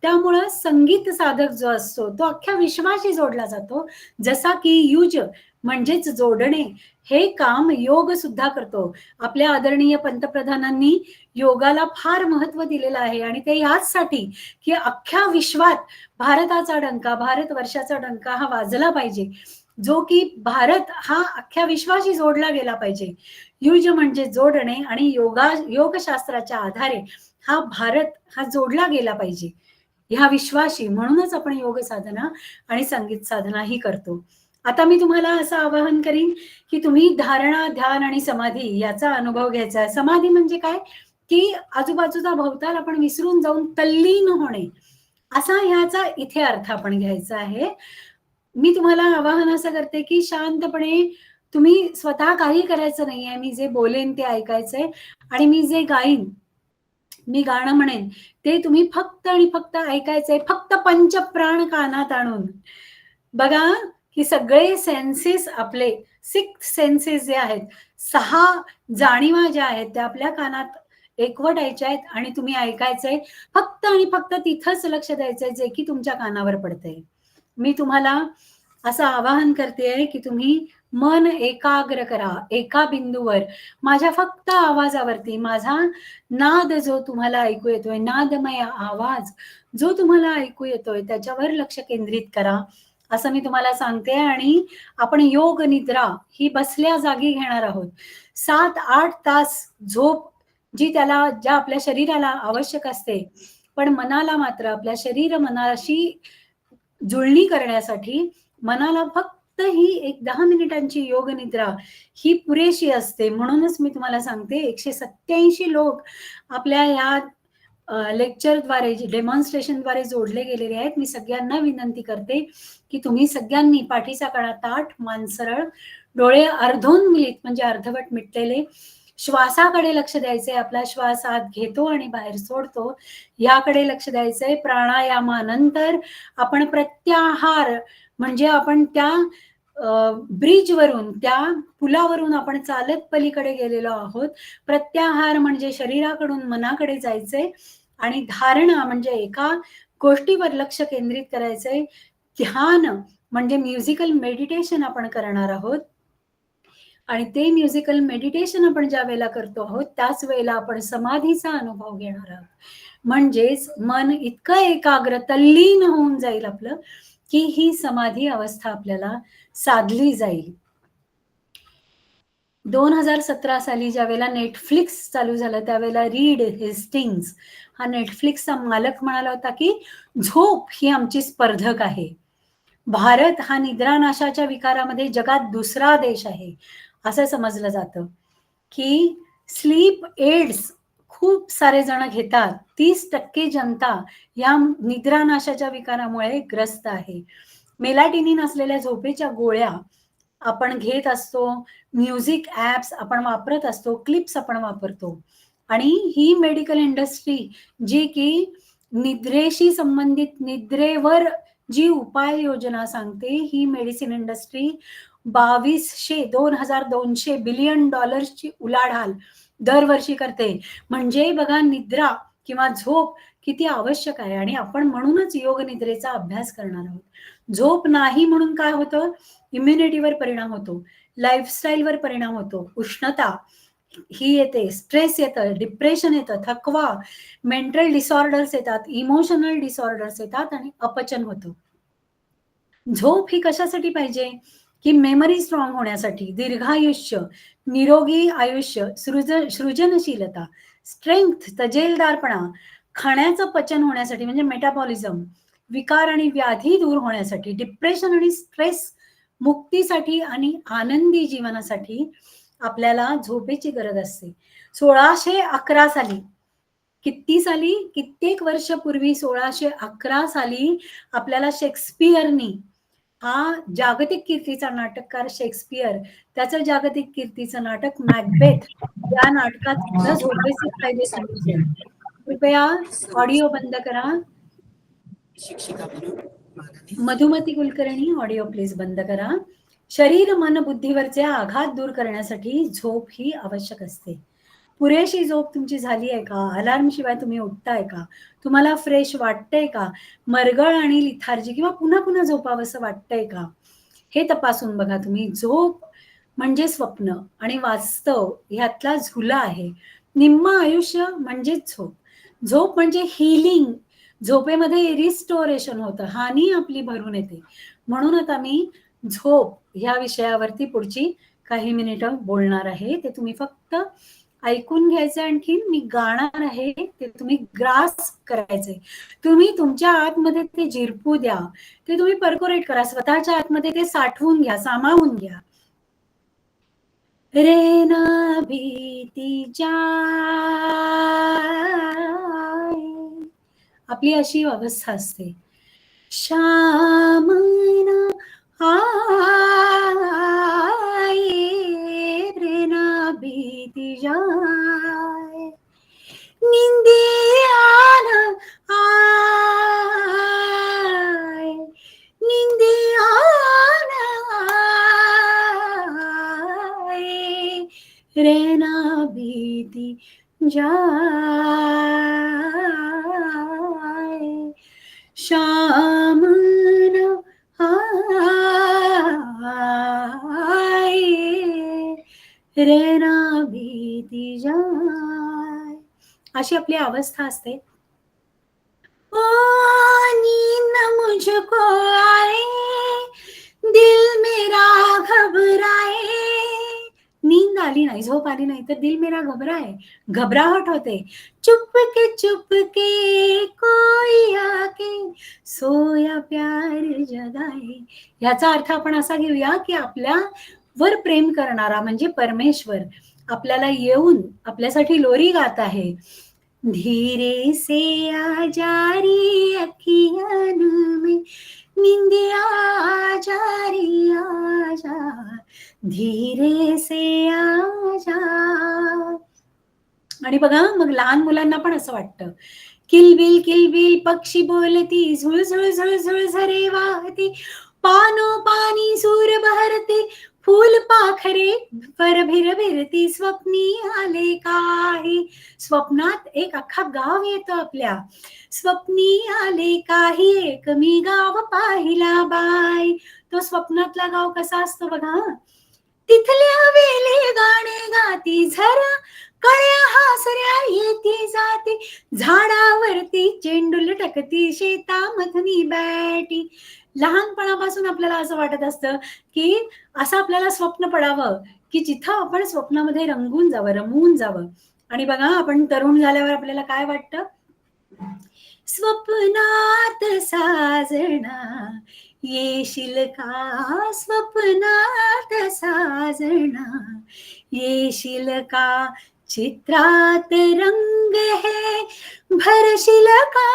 त्यामुळं संगीत साधक जो असतो तो अख्ख्या विश्वाशी जोडला जातो. जसा की युज म्हणजेच जोडणे हे काम योग सुद्धा करतो. आपल्या आदरणीय पंतप्रधानांनी योगाला फार महत्व दिलेलं आहे आणि ते याचसाठी की अख्ख्या विश्वात भारताचा डंका, भारतवर्षाचा डंका हा वाजला पाहिजे, जो की भारत हा अख्ख्या विश्वाशी जोडला गेला पाहिजे. युज म्हणजे जोडणे आणि योगशास्त्राच्या आधारे हा भारत हा जोडला गेला पाहिजे ह्या विश्वाशी. म्हणूनच आपण योग साधना आणि संगीत साधना ही करतो. आता मी तुम्हाला असं आवाहन करीन की तुम्ही धारणा, ध्यान आणि समाधी याचा अनुभव घ्यायचा आहे. समाधी म्हणजे काय की आजूबाजूचा भोवताल आपण विसरून जाऊन तल्लीन होणे, असा ह्याचा इथे अर्थ आपण घ्यायचा आहे. मी तुम्हाला आवाहन असं करते की शांतपणे तुम्ही स्वतः काही करायचं नाहीये, मी जे बोलेन ते ऐकायचंय आणि मी जे गाईन मी गाणं म्हणेन ते तुम्ही फक्त आणि फक्त ऐकायचंय, फक्त पंचप्राण कानात आणून. बघा की सगळे सेन्सेस आपले 6 सेन्सेस जे आहेत, 6 जाणीवा ज्या आहेत त्या आपल्या कानात एकवटायच्या आहेत आणि तुम्ही ऐकायचंय फक्त आणि फक्त तिथंच लक्ष द्यायचंय जे की तुमच्या कानावर पडतंय. मी तुम्हाला असं आवाहन करतेय की तुम्ही मन एकाग्र करा एका बिंदूवर, माझ्या फक्त आवाजावरती. माझा नाद जो तुम्हाला ऐकू येतोय, नादमय आवाज जो तुम्हाला ऐकू येतोय त्याच्यावर लक्ष केंद्रित करा असं मी तुम्हाला सांगते. आणि आपण योग निद्रा ही बसल्या जागी घेणार आहोत. 7-8 तास झोप जी ज्या आपल्या शरीराला आवश्यक असते, पण मनाला मात्र आपल्या शरीर मनाशी जुळणी करण्यासाठी मनाला फक्त ही एक 10 मिनिटांची योग निद्रा ही पुरेशी असते. म्हणूनच मी तुम्हाला सांगते 187 लोक आपल्या या लेक्चरद्वारे डेमॉन्स्ट्रेशनद्वारे जोडले गेलेले आहेत. मी सगळ्यांना विनंती करते की तुम्ही सगळ्यांनी पाठीचा कणा ताठ, मान सरळ, डोळे अर्धोन्मिलित म्हणजे अर्धवट मिटलेले, श्वासाकडे लक्ष द्यायचंय. आपला श्वास आत घेतो आणि बाहेर सोडतो याकडे लक्ष द्यायचंय. प्राणायामानंतर आपण प्रत्याहार म्हणजे आपण त्या ब्रिजवरून, त्या पुलावरून आपण चालत पलीकडे गेलेलो आहोत. प्रत्याहार म्हणजे शरीराकडून मनाकडे जायचंय आणि धारणा म्हणजे एका गोष्टीवर लक्ष केंद्रित करायचंय. ध्यान म्हणजे म्युझिकल मेडिटेशन आपण करणार आहोत आणि ते म्युझिकल मेडिटेशन आपण ज्या वेळेला करतो आहोत त्याच वेळेला आपण समाधीचा अनुभव घेणार आहोत. म्हणजेच मन इतकं एकाग्र तल्लीन होऊन जाईल आपलं की ही समाधी अवस्था आपल्याला साधली जाईल. 2017 साली ज्या वेळेला नेटफ्लिक्स चालू झालं त्यावेळेला रीड हेस्टिंग्स हा नेटफ्लिक्सचा मालक म्हणाला होता की झोप ही आमची स्पर्धक आहे. भारत हा निद्रानाशाच्या विकारामध्ये जगात दुसरा देश आहे असं समजलं जातं. की स्लीप एड्स खूप सारे जण घेतात. 30% जनता या निद्रानाशाच्या विकारामुळे ग्रस्त आहे. मेलाटोनिन असलेल्या झोपेच्या गोळ्या आपण घेत असतो, म्युझिक ऍप्स आपण वापरत असतो, क्लिप्स आपण वापरतो आणि ही मेडिकल इंडस्ट्री जी की निद्रेशी संबंधित, निद्रेवर जी उपाययोजना सांगते, ही मेडिसिन इंडस्ट्री 2200 बिलियन डॉलर्सची उलाढाल दरवर्षी करते. म्हणजे बघा निद्रा किंवा झोप किती आवश्यक आहे आणि आपण म्हणूनच योग निद्रेचा अभ्यास करणार आहोत. झोप नाही म्हणून काय होतं, इम्युनिटीवर परिणाम होतो, लाईफस्टाईलवर परिणाम होतो, उष्णता ही येते, स्ट्रेस येतं, डिप्रेशन येतं, थकवा, मेंटल डिसऑर्डर्स येतात, इमोशनल डिसऑर्डर्स येतात आणि अपचन होतं. झोप ही कशासाठी पाहिजे की मेमरी स्ट्रॉंग होण्यासाठी, दीर्घायुष्य, निरोगी आयुष्य, सृजनशीलता, स्ट्रेंथ, तजेलदारपणा, खाण्याचं पचन होण्यासाठी म्हणजे मेटाबॉलिझम, विकार आणि व्याधी दूर होण्यासाठी, डिप्रेशन आणि स्ट्रेस मुक्तीसाठी आणि आनंदी जीवनासाठी आपल्याला झोपेची गरज असते. 1611 साली, किती साली, कित्येक वर्षपूर्वी 1611 साली आपल्याला शेक्सपियरनी, हा जागतिक कीर्तीचा नाटककार शेक्सपियर, त्याचं जागतिक कीर्तीचं नाटक मॅकबेथ या नाटकात सुद्धा झोपेचे फायदे सांगितले. कृपया ऑडिओ बंद करा. मधुमती कुलकर्णी ऑडिओ प्लीज बंद करा. शरीर मन बुद्धीवरचे आघात दूर करण्यासाठी झोप ही आवश्यक असते. पुरेशी झोप तुमची झाली आहे का? अलार्म शिवाय तुम्ही उठताय का? तुम्हाला फ्रेश वाटतंय का? मरगळ आणि लिथार्जी किंवा पुन्हा पुन्हा झोपावंसं वाटतंय का? हे तपासून बघा तुम्ही. झोप म्हणजे स्वप्न आणि वास्तव ह्यातला झुला आहे. निम्म आयुष्य म्हणजेच झोप. झोप म्हणजे हिलिंग. झोपेमध्ये रिस्टोरेशन होतं, हानी आपली भरून येते. म्हणून आता मी झोप ह्या विषयावरती पुढची काही मिनिटं बोलणार आहे. ते तुम्ही फक्त ऐकून घ्यायचं. आणखी मी गाणार आहे ते तुम्ही ग्रास्प करायचंय. तुम्ही तुमच्या आतमध्ये ते झिरपू द्या, ते तुम्ही परकोरेट करा, स्वतःच्या आतमध्ये ते साठवून घ्या, सामावून घ्या. रे ना भीती जाय, आपली अशी अवस्था असते. श्यामना आये रे ना भीती जाय, निंदे जाए, शाम न आए, रहना बीती जाए, अशी आपली अवस्था असते. ओ नींद मुझको आए, दिल मेरा घबराए, नींद आली नाही, झोप आली नाही तर दिल मेरा घबराए, घबराहट होते. चुपके कोई आके सोया प्यार जगाए, याचा अर्थ आपण असा घेऊया की आपल्या वर प्रेम करणारा म्हणजे परमेश्वर आपल्याला येऊन आपल्यासाठी लोरी गात आहे. धीरे से आ जारी अखियां में, निंदिया आ जारी आजा, धीरे से आजा. आणि बघा मग लहान मुलांना पण असं वाटतं, किलबिल पक्षी बोलती, झुळझुळ झुळझुळ झरे वाहती, पानो पानी सूर बहरते, फूल पाखरे पर भिरभिरती, स्वप्नी आले काही, स्वप्नात एक अख्खा गाव येतं आपल्या, स्वप्नी आले काही एक मी गाव पाहिला बाय. तो स्वप्नातला गाव कसा असतो बघा, तिथल्या वेले गाणे गाती, झरा कळ्या हासऱ्या येती जाती, झाडावरती चेंडू लटकती, शेतामधनी बॅटी. लहानपणापासून आपल्याला असं वाटत असतं की असं आपल्याला स्वप्न पडावं की जिथं आपण स्वप्नामध्ये रंगून जावं, रमवून जावं. आणि बघा आपण तरुण झाल्यावर आपल्याला काय वाटतं, स्वप्नात साजना येशील का, स्वप्नात साजना येशील का, चित्रात रंग है भरशील का,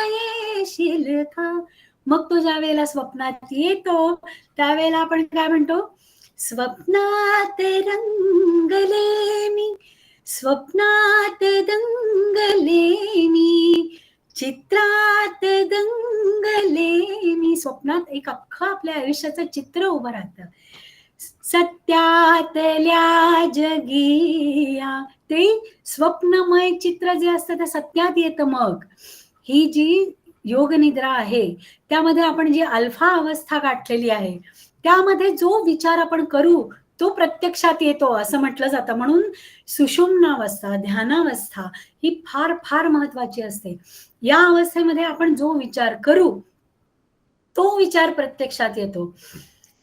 येशील का. मग तो ज्या वेळेला स्वप्नात येतो त्यावेळेला आपण काय म्हणतो, स्वप्नात रंगले मी, स्वप्नात दंगले मी, चित्रात दंगले मी. स्वप्नात एक अख्खं आपल्या आयुष्याचं चित्र उभं राहतं. सत्यातल्या जगिया, ते स्वप्नमय चित्र जे असतं ते सत्यात येतं. मग ही जी योग निद्रा आहे त्यामध्ये आपण जी अल्फा अवस्था गाठलेली आहे त्यामध्ये जो विचार आपण करू तो प्रत्यक्षात येतो असं म्हटलं जातं. म्हणून सुषुम्नावस्था, ध्यानावस्था ही फार फार महत्वाची असते. या अवस्थेमध्ये आपण जो विचार करू तो विचार प्रत्यक्षात येतो.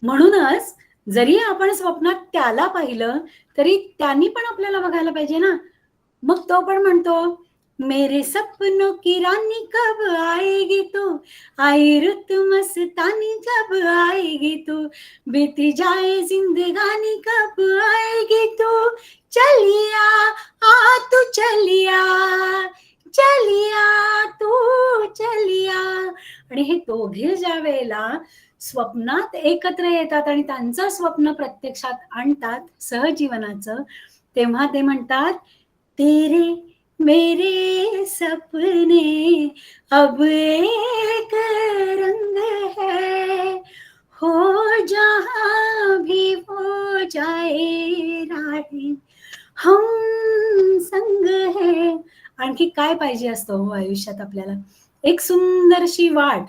म्हणूनच जरी आपण स्वप्नात त्याला पाहिलं तरी त्यांनी पण आपल्याला बघायला पाहिजे ना. मग तो पण म्हणतो, मेरे सपनों की रानी कब आएगी तू, आई रुत मस्तानी जब आएगी तू, बीती जाए जिंदगानी कब आएगी तू, चलिया आ तू चलिया, चलिया तू चलिया. आणि हे दोघे ज्या वेळेला स्वप्नात एकत्र येतात आणि त्यांचं स्वप्न प्रत्यक्षात आणतात सहजीवनाचं, तेव्हा ते म्हणतात, तेरे मेरे सपने अब एक रंग है, हो जहां भी हो जाए राहे हम संग है. आणखी काय पाहिजे असतं हो आयुष्यात आपल्याला, एक सुंदरशी वाट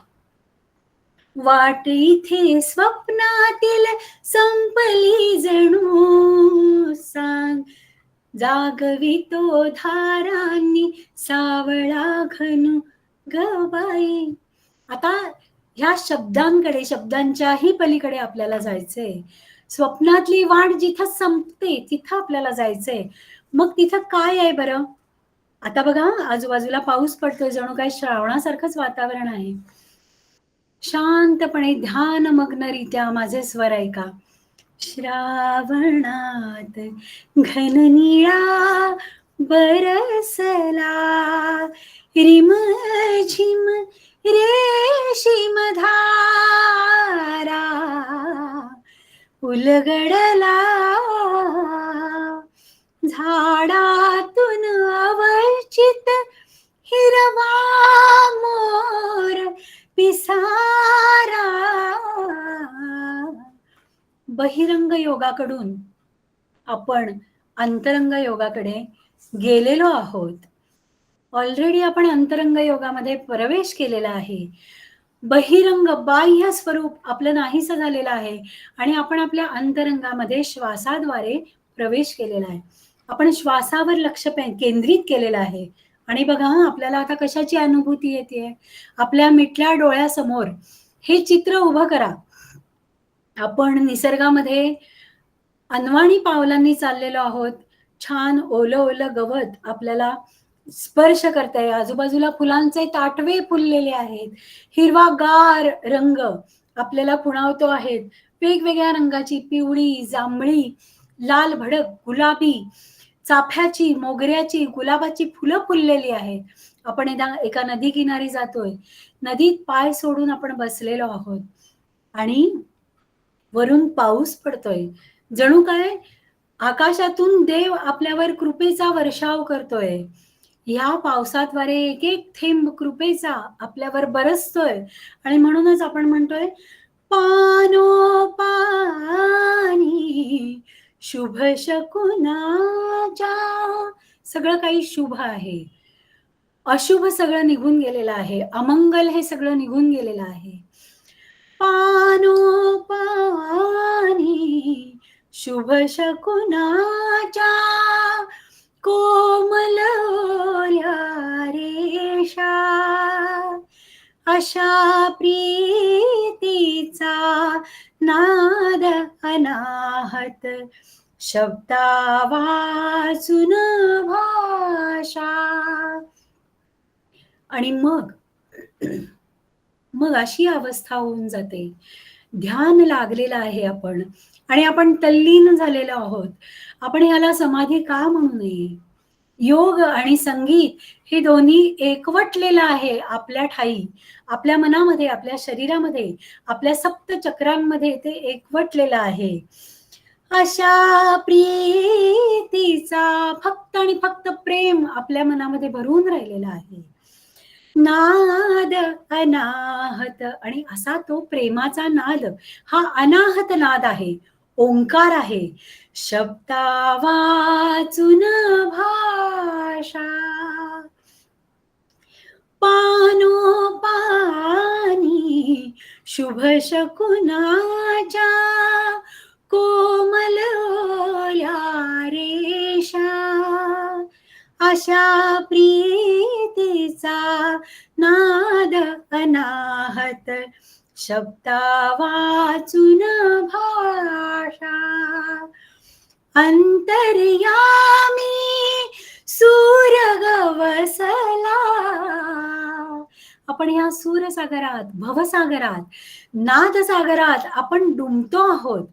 इथे स्वप्नातील संपली जणू, सांग जागवितो धारांनी सावळा घन गबाई. आता ह्या शब्दांकडे, शब्दांच्याही पलीकडे आपल्याला जायचंय. स्वप्नातली वाट जिथं संपते तिथं आपल्याला जायचंय. मग तिथं काय आहे बरं. आता बघा आजूबाजूला पाऊस पडतोय, जणू काही श्रावणासारखंच वातावरण आहे. शांतपणे ध्यानमग्नरित्या माझे स्वर ऐका. श्रावणात घन निळा बरसला, रिम झिम रेशीम धारा उलगडला, झाडातून अवचित हिरवा मोर पिसारा. बहिरंग योगाकडून आपण अंतरंग योगाकडे गेलेलो आहोत. ऑलरेडी आपण अंतरंग योगामध्ये प्रवेश केलेला आहे. बहिरंग बाह्य स्वरूप आपलं नाहीसं झालेलं आहे आणि आपण आपल्या अंतरंगामध्ये श्वासाद्वारे प्रवेश केलेला आहे. आपण श्वासावर लक्ष केंद्रित केलेलं आहे. आणि बघा आपल्याला आता कशाची अनुभूती येते. आपल्या मिटल्या डोळ्यासमोर हे चित्र उभं करा. आपण निसर्गामध्ये अनवाणी पावलांनी चाललेलो आहोत. छान ओलं ओलं गवत आपल्याला स्पर्श करताय. आजूबाजूला फुलांचे ताटवे फुललेले आहेत. हिरवागार रंग आपल्याला खुणावतो आहेत. वेगवेगळ्या रंगाची पिवळी, जांभळी, लाल भडक, गुलाबी, चाफ्याची, मोगऱ्याची, गुलाबाची फुलं फुललेली आहेत. आपण एका नदी किनारी जातोय. नदीत पाय सोडून आपण बसलेलो आहोत आणि वरून पाऊस पडतोय. जणू काय आकाशातून देव आपल्यावर कृपेचा वर्षाव करतोय. या पावसाद्वारे एक एक थेंब कृपेचा आपल्यावर बरसतोय आणि म्हणूनच आपण म्हणतोय पानो पाणी शुभ शकुनाच्या. सगळं काही शुभ आहे. अशुभ सगळं निघून गेलेलं आहे. अमंगल हे सगळं निघून गेलेलं आहे. पानो पाणी शुभ शकुनाच्या कोमल रेषा अशा प्रीतीचा नाद अनाहत शब्दा वाचून भाषा. आणि मग अशी अवस्था होऊन जाते. ध्यान लागलेलं आहे आपण आणि आपण तल्लीन झालेलो आहोत. आपण याला समाधी का म्हणू नये. योग आणि संगीत हे दोन्ही एकवटलेलं आहे आपल्या ठाई, आपल्या मनामध्ये, आपल्या शरीरामध्ये, आपल्या सप्त चक्रांमध्ये ते एकवटलेलं आहे. अशा प्रीतीचा फक्त आणि फक्त प्रेम आपल्या मनामध्ये भरून राहिलेला आहे. नाद अनाहत. आणि असा तो प्रेमाचा नाद हा अनाहत नाद आहे. ओंकार आहे. शब्दा वाचून भाषा. पानो पाणी शुभ शकुनाच्या कोमल रेषा अशा प्रीतीचा नाद अनाहत शब्दा वाचून भाषा. अंतर्यामी सूर गवसला. आपण या सूरसागरात, भवसागरात, नादसागरात आपण डुंबतो आहोत.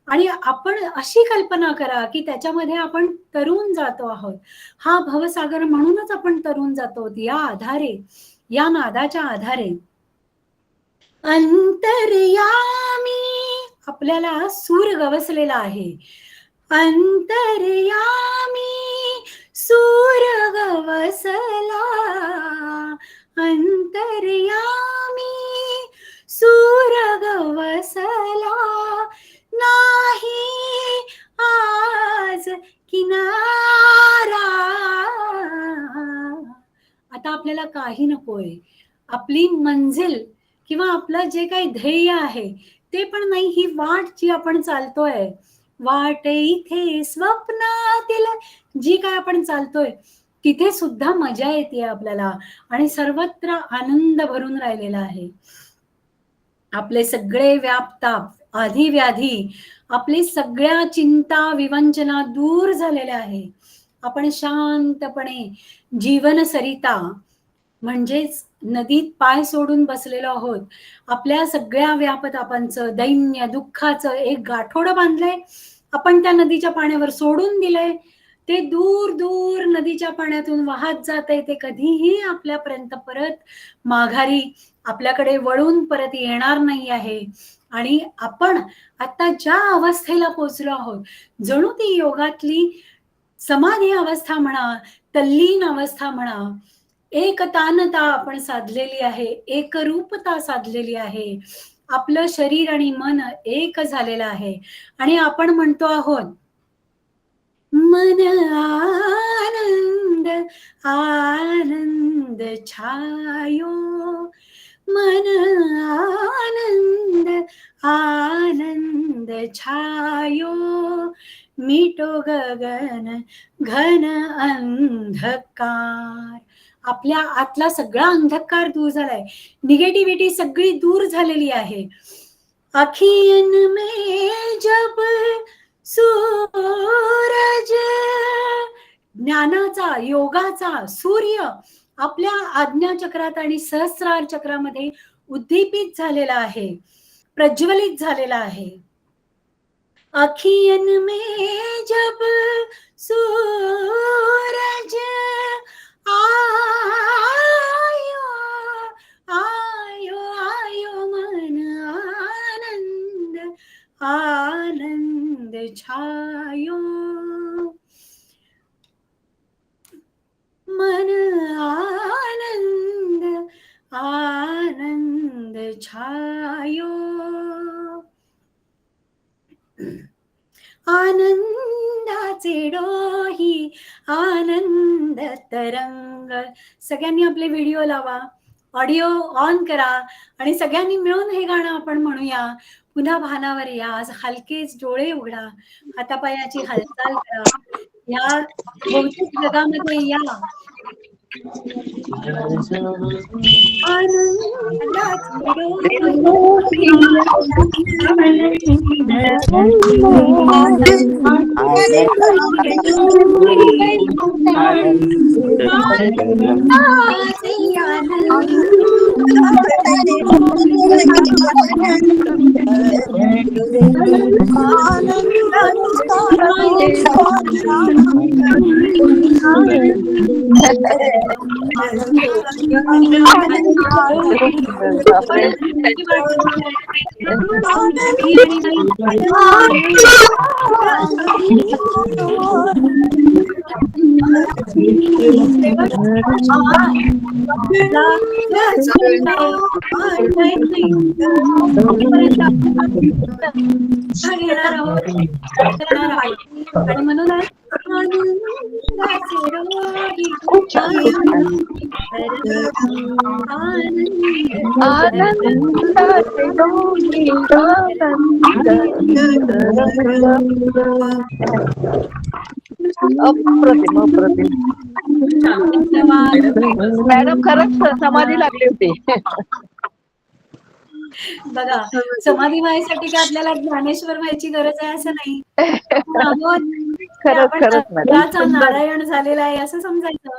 आणि आपण अशी कल्पना करा की त्याच्यामध्ये आपण तरुण जातो आहोत. हा भवसागर म्हणूनच आपण तरुण जातो या आधारे, या नादाच्या आधारे. अंतर्यामी आपल्याला सूर गवसलेला आहे. अंतर्यामी सूर गवसला. अंतर्यामी सूर गवसला. नाही आज किनारा. आता आपल्याला काही नकोय. आपली मंजिल किंवा आपलं जे काही ध्येय आहे ते पण नाही. ही वाट जी आपण चालतोय, वाट इथे स्वप्नातील जी काय आपण चालतोय तिथे सुद्धा मजा येते आपल्याला आणि सर्वत्र आनंद भरून राहिलेला आहे. आपले सगळे व्यापताप, आधी व्याधी, आपली सगळ्या चिंता विवंचना दूर झालेल्या आहे. आपण शांतपणे जीवन सरिता म्हणजेच नदीत पाय सोडून बसलेलो आहोत. आपल्या सगळ्या व्यापतापांचं, दैन्य, दुःखाचं एक गाठोडं बांधलंय. आपण त्या नदीच्या पाण्यावर सोडून दिलंय. ते दूर दूर नदीच्या पाण्यातून वाहत जात आहे. ते कधीही आपल्यापर्यंत परत माघारी आपल्याकडे वळून परत येणार नाही आहे. आणि आपण आता ज्या अवस्थेला पोचलो आहोत, जणू ती योगातली समाधी अवस्था म्हणा, तल्लीन अवस्था म्हणा, एकतानता आपण साधलेली आहे, एकरूपता साधलेली आहे. आपलं शरीर आणि मन एक झालेलं आहे आणि आपण म्हणतो आहोत मन आनंद आनंद छायो, मन आनंद आनंद छायो, मिटो गगन घन अंधकार. आपल्या आतला सगळा अंधकार दूर झालाय, निगेटिव्हिटी सगळी दूर झालेली आहे. अखियन में जब सूरज, ज्ञानाचा योगाचा सूर्य आपल्या आज्ञा चक्रात आणि सहस्रार चक्रामध्ये उद्दीपित झालेला आहे, प्रज्वलित झालेला आहे. अखियन में जब सूरज आयो आयो आयो, मन आनंद आनंद छायो, मन आनंद आनंद छायो. आनंदाचे डोही आनंद तरंग. सगळ्यांनी आपले व्हिडिओ लावा, ऑडिओ ऑन करा आणि सगळ्यांनी मिळून हे गाणं आपण म्हणूया. पुन्हा भानावर या, हलकेच डोळे उघडा, हातापायाची हालचाल करा, या भौतिक जगामध्ये या. आनंदाचे डोही आणि म्हणून अप्रतिम अप्रतिम. मॅडम खरंच समाधी लागली होती. बघा, समाधी व्हायसाठी काय आपल्याला ज्ञानेश्वर व्हायची गरज आहे असं नाही. आपण नारायण झालेला आहे असं समजायचं.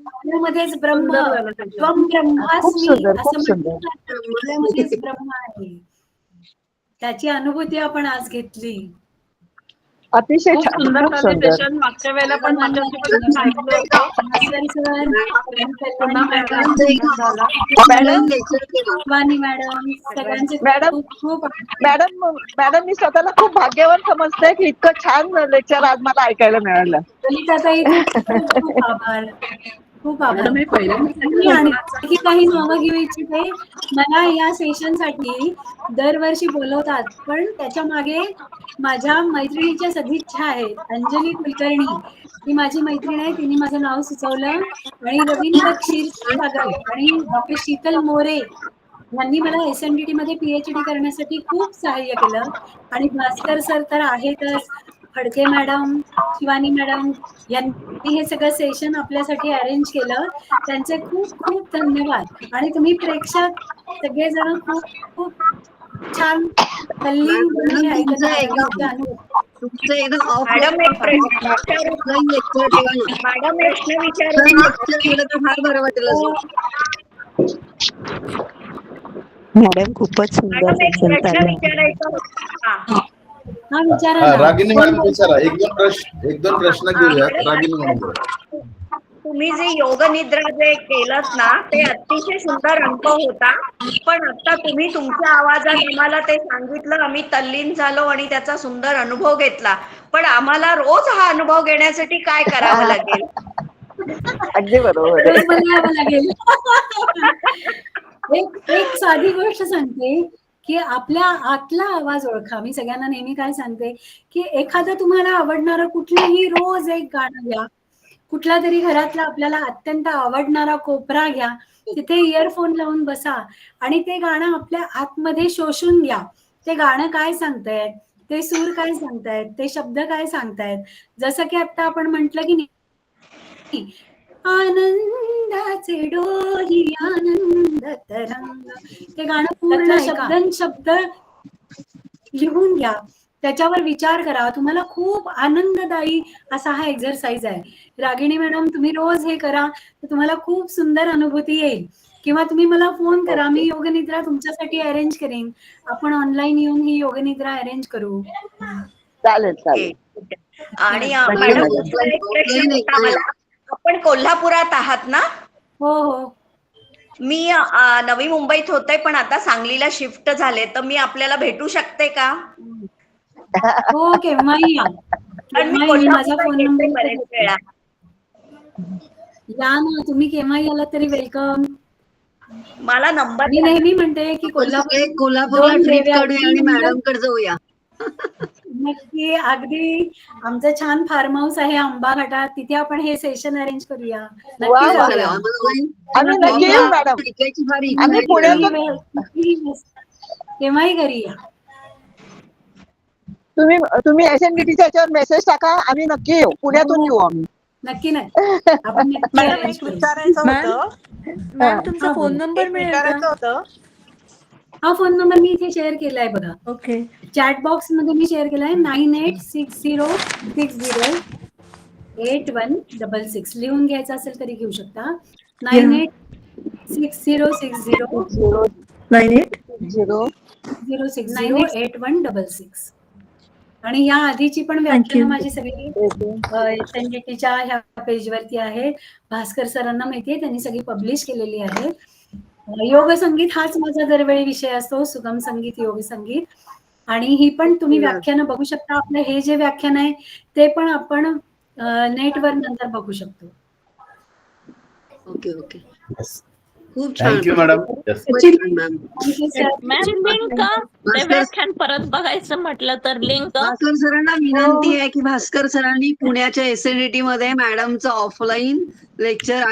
आपल्यामध्येच ब्रह्म, त्वं ब्रह्मास्मी असं म्हणतात, आपल्यामध्येच ब्रह्म आहे. त्याची अनुभूती आपण आज घेतली. अतिशय छान, खूप सुंदर. मागच्या वेळेला पण मॅडम मी स्वतःला खूप भाग्यवान समजते की इतकं छान लेक्चर आज मला ऐकायला मिळालं. खूप आभार, खूप आभार. मी आणखी काही नावं घेऊ इच्छिते. मला या सेशन साठी दरवर्षी बोलवतात, पण त्याच्या मागे माझ्या मैत्रिणीच्या सदिच्छा आहेत. अंजली कुलकर्णी ही माझी मैत्रीण आहे, तिने माझं नाव सुचवलं, आणि रवींद्र क्षीरसागर आणि डॉक्टर शीतल मोरे यांनी मला SNDT मध्ये PhD करण्यासाठी खूप सहाय्य केलं. आणि भास्कर सर तर आहेतच, फडके मॅडम, शिवानी मॅडम यांनी हे सगळं सेशन आपल्यासाठी अरेंज केलं. त्यांचे खूप खूप धन्यवाद. आणि तुम्ही प्रेक्षक सगळेजण खूप खूप छान तल्लीन बनले ऐकत आहात. तुमचं एकदा ऑफ फार बरं वाटेल. मॅडम खूपच सुंदर रागिनी मॅडम विचारा. एक दोन प्रश्न घेऊयात. रागिनी मॅडम, तुम्ही जे योग निद्रा जे केलंत ना, ते अतिशय सुंदर अनुभव होता. पण आता तुम्ही तुमच्या आवाजात आम्हाला ते सांगितलं, आम्ही तल्लीन झालो आणि त्याचा सुंदर अनुभव घेतला. पण आम्हाला रोज हा अनुभव घेण्यासाठी काय करावं लागेल? अगदी बरोबर लागेल. एक साधी गोष्ट सांगते की आपल्या आतला आवाज ओळखा. मी सगळ्यांना नेहमी काय सांगते की एखादं तुम्हाला आवडणारं कुठलंही रोज एक गाणं घ्या, कुठला तरी घरातला आपल्याला अत्यंत आवडणारा कोपरा घ्या, तिथे इयरफोन लावून बसा आणि ते गाणं आपल्या आतमध्ये शोषून घ्या. ते गाणं काय सांगतायत, ते सूर काय सांगतायत, ते शब्द काय सांगतायत. जसं की आता आपण म्हटलं की नाही, आनंदाचे डोही आनंद तरंग, ते गाणं पूर्ण शब्द लिहून घ्या, त्याच्यावर विचार करा. तुम्हाला खूप आनंददायी असा हा एक्झरसाइज आहे. रागिणी मॅडम, तुम्ही रोज हे करा तर तुम्हाला खूप सुंदर अनुभूती येईल. किंवा तुम्ही मला फोन करा, मी योगनिद्रा तुमच्यासाठी अरेंज करेन. आपण ऑनलाईन येऊन ही योगनिद्रा अरेंज करू. चालेल चालेल. आणि मॅडम दुसरा एक प्रश्न होता मला. आपण कोल्हापुरात आहात ना? हो हो, मी नवी मुंबईत होते पण आता सांगलीला शिफ्ट झाले, तर मी आपल्याला भेटू शकते का? हो, केव्हाही या. कारण मी केव्हाही, माझा कोल्हापूरला फोन येते नंबर बरेच वेळा. या ना, तुम्ही केव्हाही आलात तरी वेलकम. मला नंबर मी नेहमी म्हणते की कोल्हापूरला ट्रिप काढूया आणि मॅडम कडे जाऊया. नक्की, अगदी आमचं छान फार्म हाऊस आहे आंबा घाटात, तिथे आपण हे सेशन अरेंज करूया. वा, नक्की वा. जाऊया. आम्ही नक्की येऊ मॅडम. ऐकायची फार इच्छा आम्ही आहे. पुण्यातून केव्हाही घरी या. तुम्ही SNDTच्या याच्यावर मेसेज टाका, आम्ही नक्की येऊ. पुण्यातून येऊ आम्ही. नक्की नक्की, आपण नक्की मॅडम, arrange एक करू. विचारायचं होतं. मॅम, तुमचा हा, फोन बोला. नंबर मिळेल विचारायचं का? होतं. हा फोन नंबर मी इथे शेअर केलाय बघा, ओके. चॅट बॉक्स मध्ये मी शेअर केलाय. 9860608166. लिहून घ्यायचा असेल तरी घेऊ शकता. 986060 9860. आणि या आधीची पण Thank व्याख्यानं you. माझी सगळी SNDTच्या ह्या पेजवरती आहे. भास्कर सरांना माहितीये, त्यांनी सगळी पब्लिश केलेली आहे. योग संगीत हाच माझा दरवेळी विषय असतो, सुगम संगीत, योग संगीत. आणि ही पण तुम्ही व्याख्यानं बघू शकता. आपलं हे जे व्याख्यान आहे ते पण आपण नेटवर नंतर बघू शकतो. ओके ओके, खूप छान. Thank you madam. Ma'am, ma'am, link ते व्याख्यान परत बघायचं म्हटलं तर लिंक. भास्कर सरांना विनंती आहे की भास्कर सरांनी पुण्याच्या SNDT मध्ये मॅडमचं ऑफलाईन लेक्चर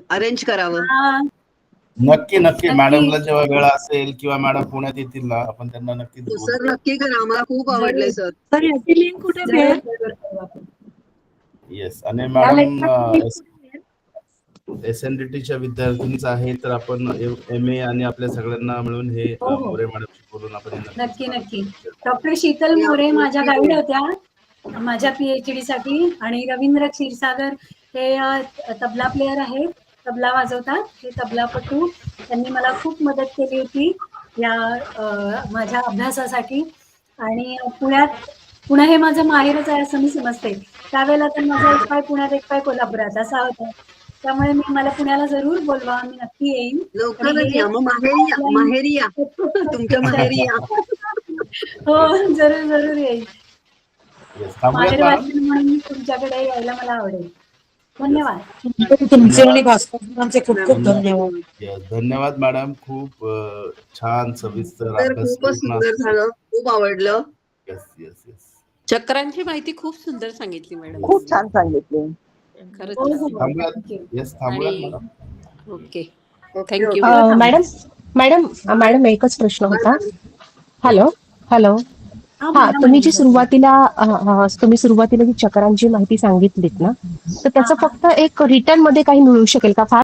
अरेंज करावं. नक्की नक्की, मॅडमला जेव्हा वेळ असेल किंवा मॅडम पुण्यात येतील ना, आपण त्यांना नक्की सर नक्की करा, आम्हाला खूप आवडलंय सर. सर, याची लिंक कुठे मिळेल? येस. आणि मॅडम SNDTच्या विद्यार्थिनीच आहे, तर आपण MA आणि आपल्या सगळ्यांना मिळून हे हो, हो. मोरे मॅडम बोलून आपण नक्की नक्की. डॉक्टर शीतल मोरे माझ्या गाईड होत्या माझ्या PhD साठी. आणि रवींद्र क्षीरसागर हे तबला प्लेयर आहेत, तबला वाजवतात, हे तबलापटू. त्यांनी मला खूप मदत केली होती या माझ्या अभ्यासासाठी. आणि पुणे हे माझं माहेरच आहे असं मी समजते. त्यावेळेला तर माझा एक पाय पुण्यात, एक पाय कोल्हापुरात असा होता. त्यामुळे मला पुण्याला जरूर बोलवा, मी नक्की येईन. लवकरच या, मग माहेरी या तुमच्या माहेरी या. हो, जरूर जरूर येईल. माहेर मॅडम. वाचन म्हणून मी तुमच्याकडे यायला मला आवडेल. धन्यवाद. तुमचे आणि भास्कर सरांचे खूप खूप धन्यवाद. Yes, धन्यवाद मॅडम. खूप छान सविस्तर तर अभ्यास खूपच सुंदर झालं, खूप आवडलं. Yes yes yes. चक्रांची माहिती खूप सुंदर सांगितली मॅडम. खूप छान सांगितले. खरंच. हो, हो. थांबूयात. Thank you. येस, थांबूयात आणि- madam. Okay, okay, thank you. Okay. Madam एकच प्रश्न होता. हॅलो. हा, हा, बोला तुम्ही जी मॅडम. सुरुवातीला जी चक्रांची माहिती सांगितलीत ना, तर त्याचं फक्त एक रिटर्न मध्ये काही मिळू शकेल का? फार